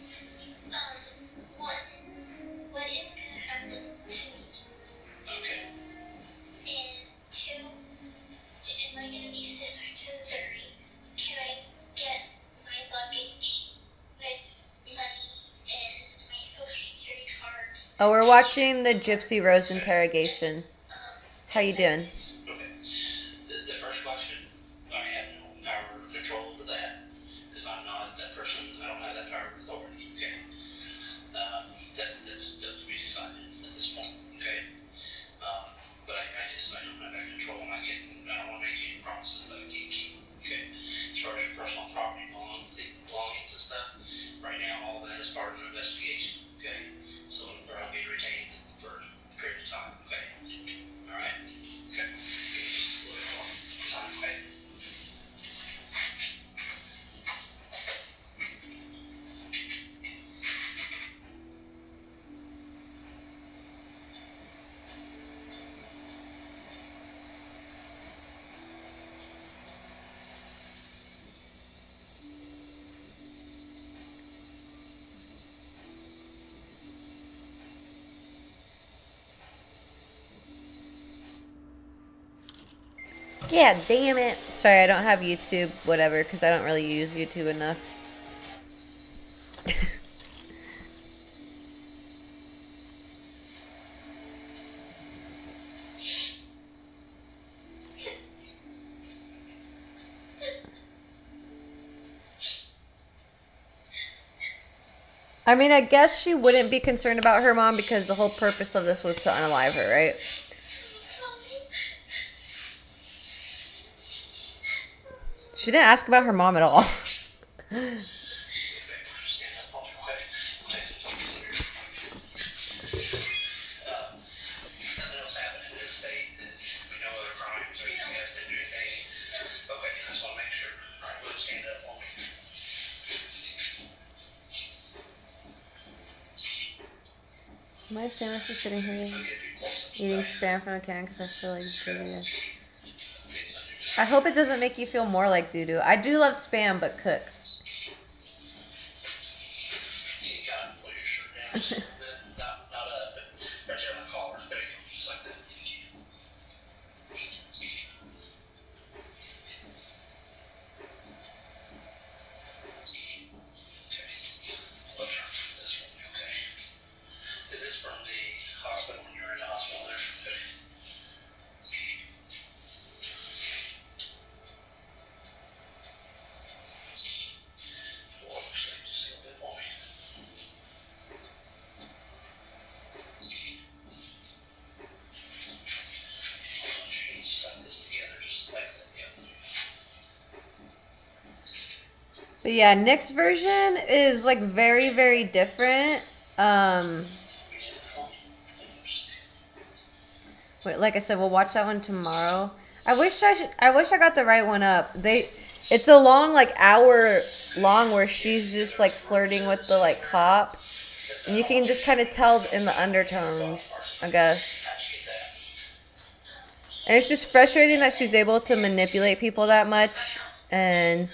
One, what is gonna happen to me? Okay. And two, am I gonna be sent back to Missouri? Can I get my luggage with money and my social security cards? Oh, we're watching the Gypsy Rose interrogation. How you doing? Okay. The first question, I have no power or control over that, because I'm not that person. I don't have that power or authority. Okay. That's still to be decided at this point. Okay. But I don't have that control, and I don't want to make any promises that I can't keep. Okay. As far as your personal property belongings and stuff, right now all of that is part of an investigation. Okay. So I'll be retained for a period of time. Okay. All right. Okay. Time. Okay. Yeah, damn it. Sorry, I don't have YouTube, whatever, because I don't really use YouTube enough. I mean, I guess she wouldn't be concerned about her mom because the whole purpose of this was to unalive her, right? She didn't ask about her mom at all. Stand up, Walter. Okay. We'll take some time here. Nothing else happened in this state that we know other crimes or you guys didn't do anything. Okay, I just want to make sure. All right, we'll stand up for me. Am I shamelessly sitting here I'll get you close. eating spam from a can because I feel like doo-doo? Things I hope it doesn't make you feel more like doo-doo. I do love spam, but cooked. you got to pull your shirt down just a little bit. Not up, but right there on the collar. There you go. Just like that. Thank you. Okay. I'll try to put this one, okay? Is this from the hospital when you were in the hospital there? Okay. Well, just a little bit for me. Just like this together, just like that, yeah. But yeah, Nick's version is like very, very different. Wait, like I said, we'll watch that one tomorrow. I wish I got the right one up. It's a long, like hour long, where she's just like flirting with the like cop, and you can just kind of tell in the undertones, I guess. And it's just frustrating that she's able to manipulate people that much, and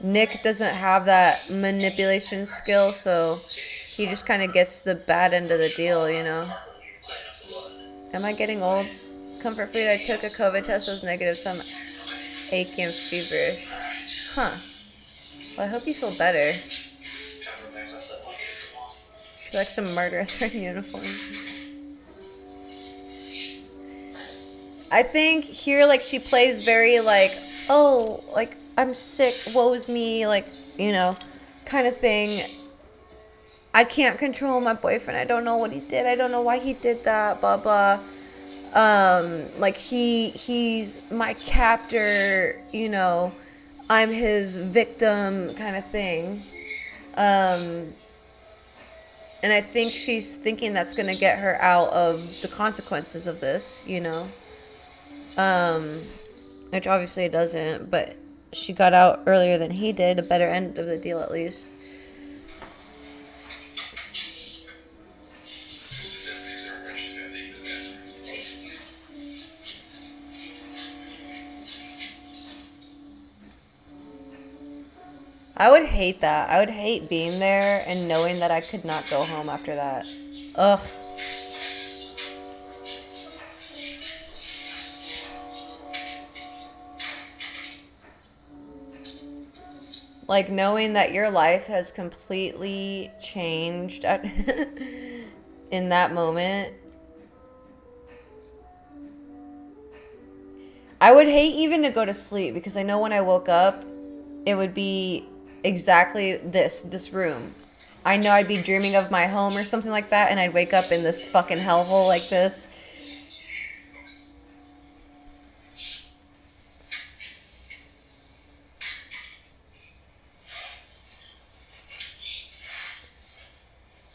Nick doesn't have that manipulation skill, so he just kind of gets the bad end of the deal, you know. Am I getting old? Comfort food. I took a COVID test. It was negative, so I'm achy and feverish. Huh. Well, I hope you feel better. She likes to murder us in uniform. I think here, like, she plays very, like, oh, like, I'm sick, woe's me, like, you know, kind of thing. I can't control my boyfriend. I don't know what he did. I don't know why he did that, blah, blah. Like, he's my captor, you know, I'm his victim kind of thing. And I think she's thinking that's going to get her out of the consequences of this, you know? Which obviously it doesn't, but she got out earlier than he did, a better end of the deal at least. I would hate that. I would hate being there and knowing that I could not go home after that. Ugh. Like knowing that your life has completely changed at in that moment. I would hate even to go to sleep because I know when I woke up, it would be exactly this room. I know I'd be dreaming of my home or something like that, and I'd wake up in this fucking hellhole like this.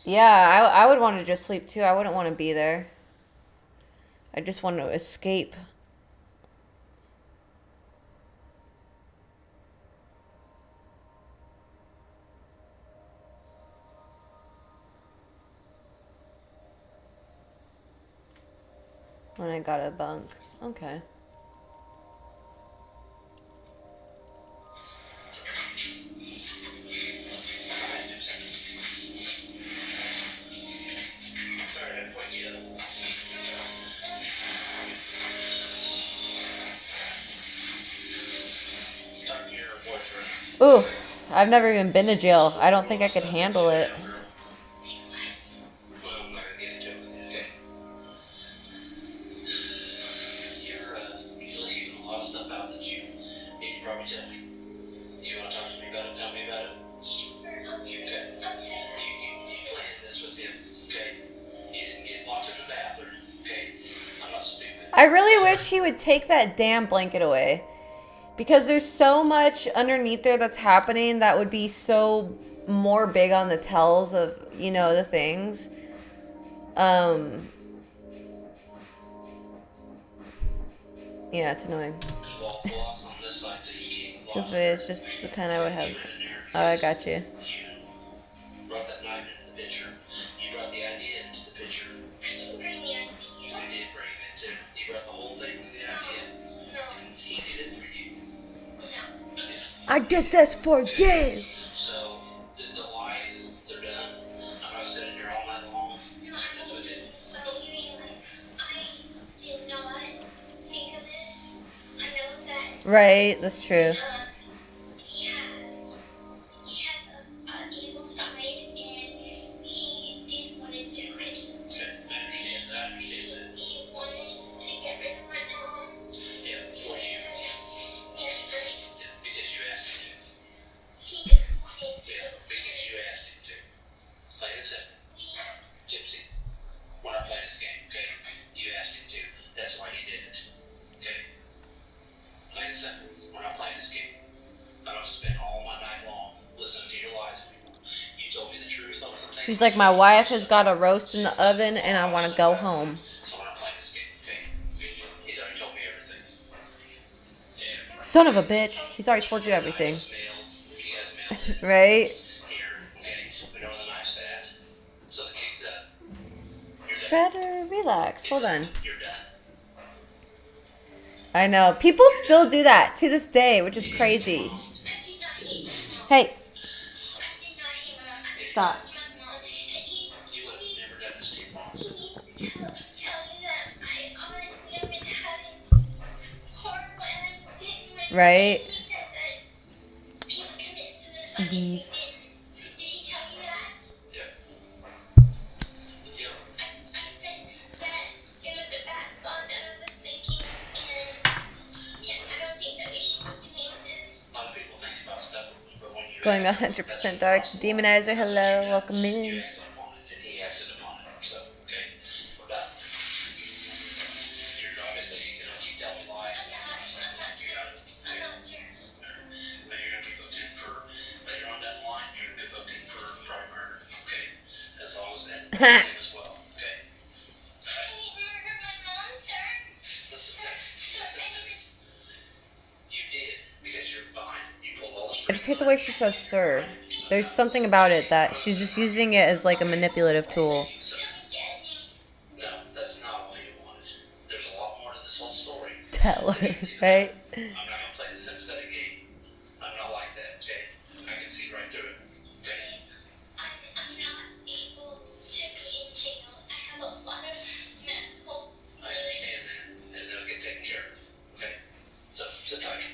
Yeah, I would want to just sleep too. I wouldn't want to be there. I just want to escape. When I got a bunk. Okay. Sorry, I had to wake you up. Talk to your boyfriend. Ooh, I've never even been to jail. I don't think I could handle it. Well, I'm not gonna get into it with you, okay? You're leaving a lot of stuff out that you need to probably tell me. Do you want to talk to me about it? Tell me about it? Okay. You planned this with him, okay? You didn't get locked in the bathroom, okay? I'm not stupid. I really wish he would take that damn blanket away. Because there's so much underneath there that's happening that would be so more big on the tells of, you know, the things. Yeah, it's annoying. Blocks on this side so you can't block Truthfully, it's just the pen I would have. you in there. Oh, I got you. You brought that knife into the picture. You brought the idea into the picture. I didn't bring the idea. You did bring it into. You brought the whole thing with the idea. No. And he did it for you. No. I did this for you! So, the lies, they're done. I'm not sitting here all night long. No, I'm Just with it. believing, like, I did not think of this. I know that Right, that's true. he has a evil side, and he did want to do it. Okay, I understand that. He wanted to get rid of my mom. Yeah, for you. Yes, but Yeah, because you asked him to. he just wanted to. Yeah, because you asked him to. Like I said, Gypsy, we're not playing this game, okay? You asked him to. That's why he did it. Okay? Like I said, we're not playing this game. I don't spend all my night long listening to your lies anymore. You told me the truth on some things. He's like, my wife has got a roast in the oven and I want to go home. So we're not playing this game, okay? He's already told me everything. And Son of a bitch. He's already told you everything. He has mailed it Right? here, okay? We know where the knife's at. So the king's up. You're done. Shredder, relax. Hold on. You're done. I know. People still do that to this day, which is crazy. I did not hate my mom. Hey, I did not hate my mom. I Stop. loved my mom. And he You would have never done this to your mom. needs to tell you that I honestly have been having horrible, and I didn't really right? think that people commit suicide. Beef. Did he tell you that? Yeah. Yeah. I said that it was a bad thought that I was thinking, and I don't think that we should be doing this. A lot of people think about stuff, but when you Going act, 100% dark. Demonizer, hello. Welcome you in. acted upon it, and he acted upon it. So, okay, we're done. You're obviously gonna keep telling me lies. I'm not sure. Now you're gonna be booked in for later on down the line. You're gonna be booked in for as well, okay? I didn't murder my mom, sir. Listen to me. Sir, Listen I to me. didn't. You did because you're behind. You pulled all the I just strings. hate the way she says sir. There's something about it that she's just using it as like a manipulative tool. So, Can we get him? no, that's not all you wanted. There's a lot more to this whole story. Tell her, right? I'm not gonna play the sympathetic game. I'm not like that, okay? I can see right through it. Okay? I'm not able to be in jail. I have a lot of medical. I understand that, and it'll get taken care of. Okay? So, sit tight.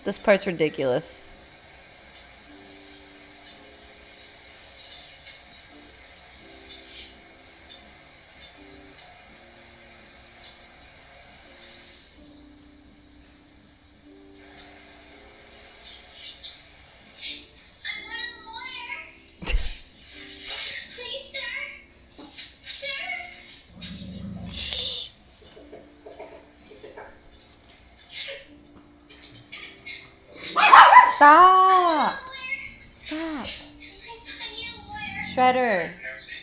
This part's ridiculous. I want a lawyer. Please, sir. Sir. Stop! Stop. I need a lawyer. Shredder. Have a seat.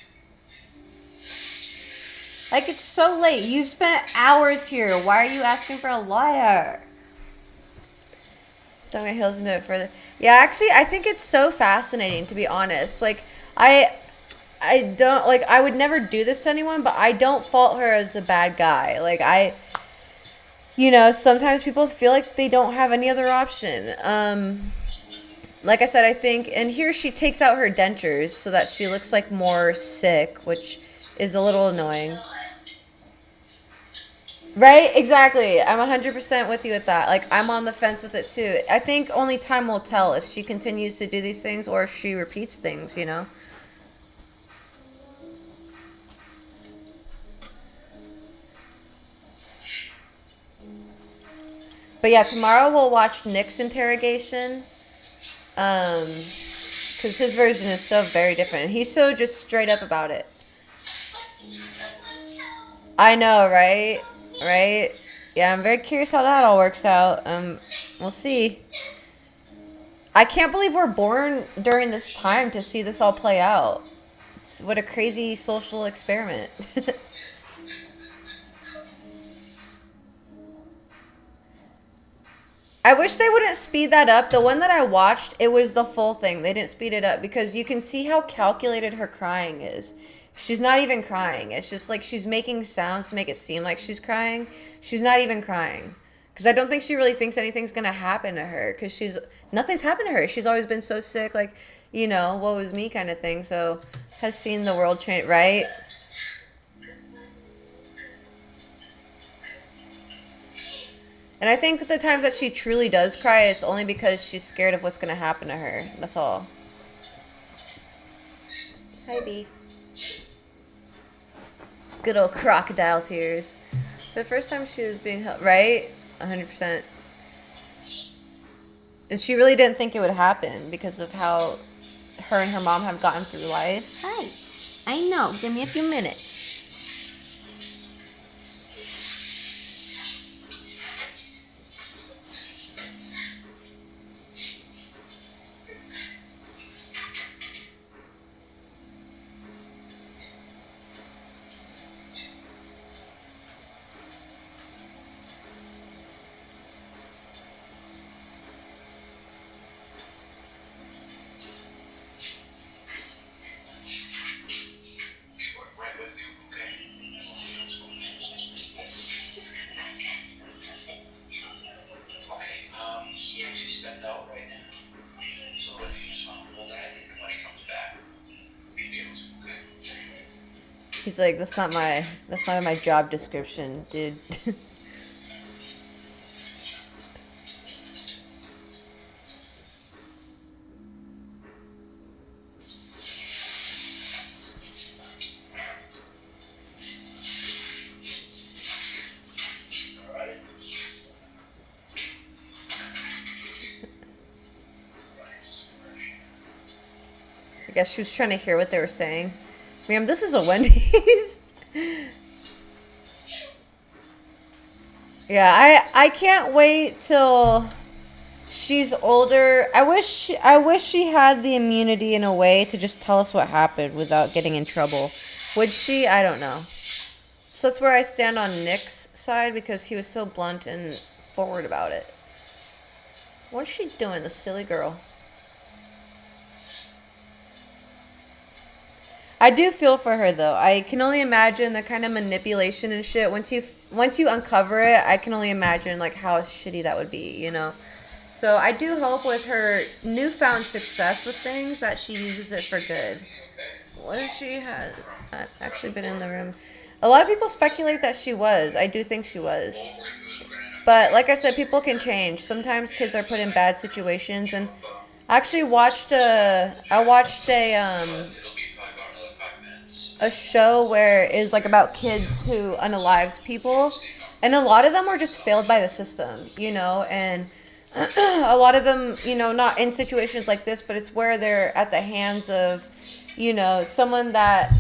Like, it's so late. You've spent hours here. Why are you asking for a lawyer? Don't get heels into it further. Yeah, actually, I think it's so fascinating, to be honest. Like, I don't, like, I would never do this to anyone, but I don't fault her as the bad guy. Like, you know, sometimes people feel like they don't have any other option. Like I said, I think, and here she takes out her dentures so that she looks like more sick, which is a little annoying. Right? Exactly. I'm 100% with you with that. Like, I'm on the fence with it too. I think only time will tell if she continues to do these things or if she repeats things, you know? But yeah, tomorrow we'll watch Nick's interrogation. Because his version is so very different. He's so just straight up about it. Someone help. I know, right? Right? Yeah, I'm very curious how that all works out. We'll see. I can't believe we're born during this time to see this all play out. What a crazy social experiment. I wish they wouldn't speed that up. The one that I watched, it was the full thing. They didn't speed it up because you can see how calculated her crying is. She's not even crying. It's just like she's making sounds to make it seem like she's crying. She's not even crying. Because I don't think she really thinks anything's going to happen to her. Because nothing's happened to her. She's always been so sick. Like, you know, woe is me kind of thing. So, has seen the world change, right? And I think the times that she truly does cry, it's only because she's scared of what's going to happen to her. That's all. Hi, B. Good old crocodile tears. For the first time she was being held, right? 100%. And she really didn't think it would happen because of how her and her mom have gotten through life. Hi. I know. Give me a few minutes. We work right with you, okay? Okay, he actually stepped out right now. So if you just want to hold that, and when he comes back, we'll be able to, okay? He's like, that's not in my job description, dude. All right. I guess she was trying to hear what they were saying. Ma'am, this is a Wendy's. Yeah, I can't wait till she's older. I wish she had the immunity in a way to just tell us what happened without getting in trouble. Would she? I don't know. So that's where I stand on Nick's side because he was so blunt and forward about it. What's she doing, the silly girl? I do feel for her though. I can only imagine the kind of manipulation and shit. Once you uncover it, I can only imagine like how shitty that would be, you know. So I do hope with her newfound success with things that she uses it for good. What if she had actually been in the room? A lot of people speculate that she was. I do think she was. But like I said, people can change. Sometimes kids are put in bad situations, and I actually watched a show where it was like about kids who unalived people, and a lot of them were just failed by the system, you know, and a lot of them, you know, not in situations like this, but it's where they're at the hands of, you know, someone that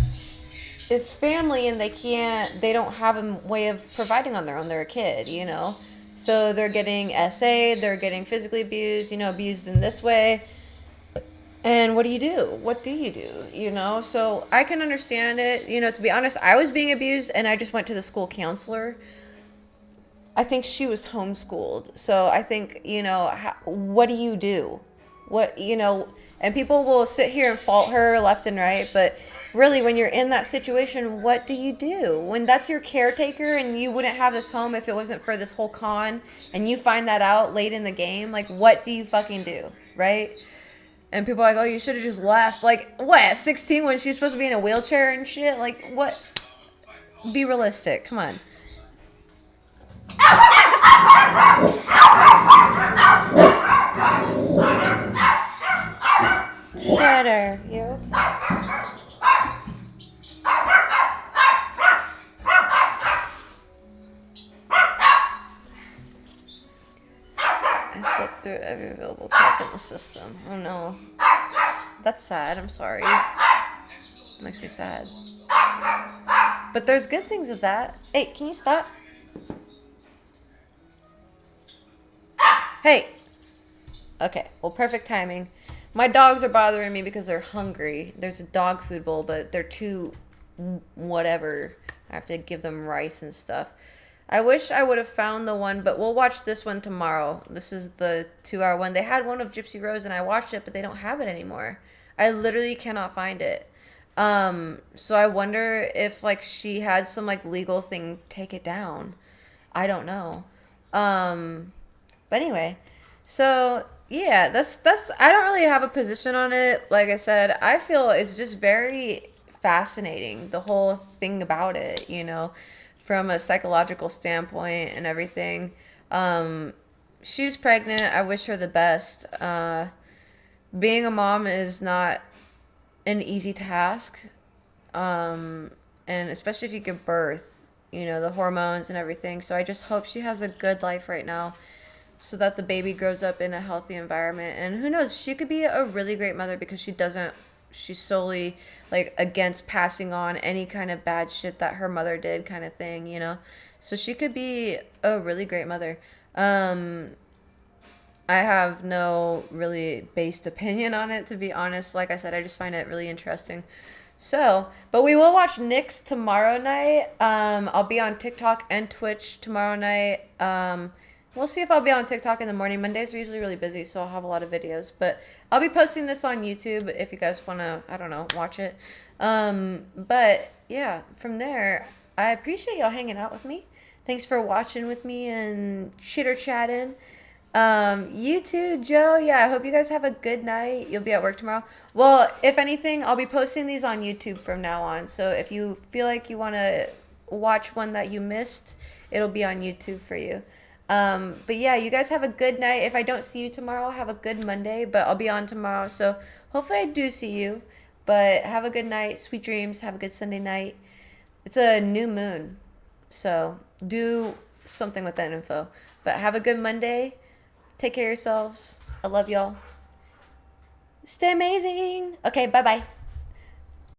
is family and they don't have a way of providing on their own. They're a kid, you know, so they're getting they're getting physically abused, you know, abused in this way. And what do you do? What do you do? You know, so I can understand it. You know, to be honest, I was being abused and I just went to the school counselor. I think she was homeschooled. So I think, you know, what do you do? What, you know, and people will sit here and fault her left and right. But really, when you're in that situation, what do you do? When that's your caretaker and you wouldn't have this home if it wasn't for this whole con and you find that out late in the game, like, what do you fucking do? Right? And people are like, oh, you should have just left. Like, what, at 16 when she's supposed to be in a wheelchair and shit? Like, what? Be realistic. Come on. Shut her, you. I slept through every available crack in the system. Oh no. That's sad. I'm sorry. It makes me sad. But there's good things of that. Hey, can you stop? Hey. Okay, well, perfect timing. My dogs are bothering me because they're hungry. There's a dog food bowl, but they're too whatever. I have to give them rice and stuff. I wish I would have found the one, but we'll watch this one tomorrow. This is the 2-hour one. They had one of Gypsy Rose, and I watched it, but they don't have it anymore. I literally cannot find it. So I wonder if, like, she had some, like, legal thing take it down. I don't know. But anyway, so yeah, that's I don't really have a position on it. Like I said, I feel it's just very fascinating, the whole thing about it, you know, from a psychological standpoint and everything. She's pregnant. I wish her the best. Being a mom is not an easy task. And especially if you give birth, you know, the hormones and everything. So I just hope she has a good life right now, so that the baby grows up in a healthy environment. And who knows, she could be a really great mother because she's solely like against passing on any kind of bad shit that her mother did, kind of thing, you know. So she could be a really great mother. I have no really based opinion on it, to be honest. Like I said, I just find it really interesting. So, but we will watch Nick's tomorrow night. I'll be on TikTok and Twitch tomorrow night. We'll see if I'll be on TikTok in the morning. Mondays are usually really busy, so I'll have a lot of videos. But I'll be posting this on YouTube if you guys want to, I don't know, watch it. But yeah, from there, I appreciate y'all hanging out with me. Thanks for watching with me and chitter-chatting. You too, Joe. Yeah, I hope you guys have a good night. You'll be at work tomorrow. Well, if anything, I'll be posting these on YouTube from now on. So if you feel like you want to watch one that you missed, it'll be on YouTube for you. But yeah, you guys have a good night. If I don't see you tomorrow, have a good Monday, but I'll be on tomorrow. So hopefully I do see you, but have a good night. Sweet dreams. Have a good Sunday night. It's a new moon, so do something with that info, but have a good Monday. Take care of yourselves. I love y'all. Stay amazing. Okay, bye-bye.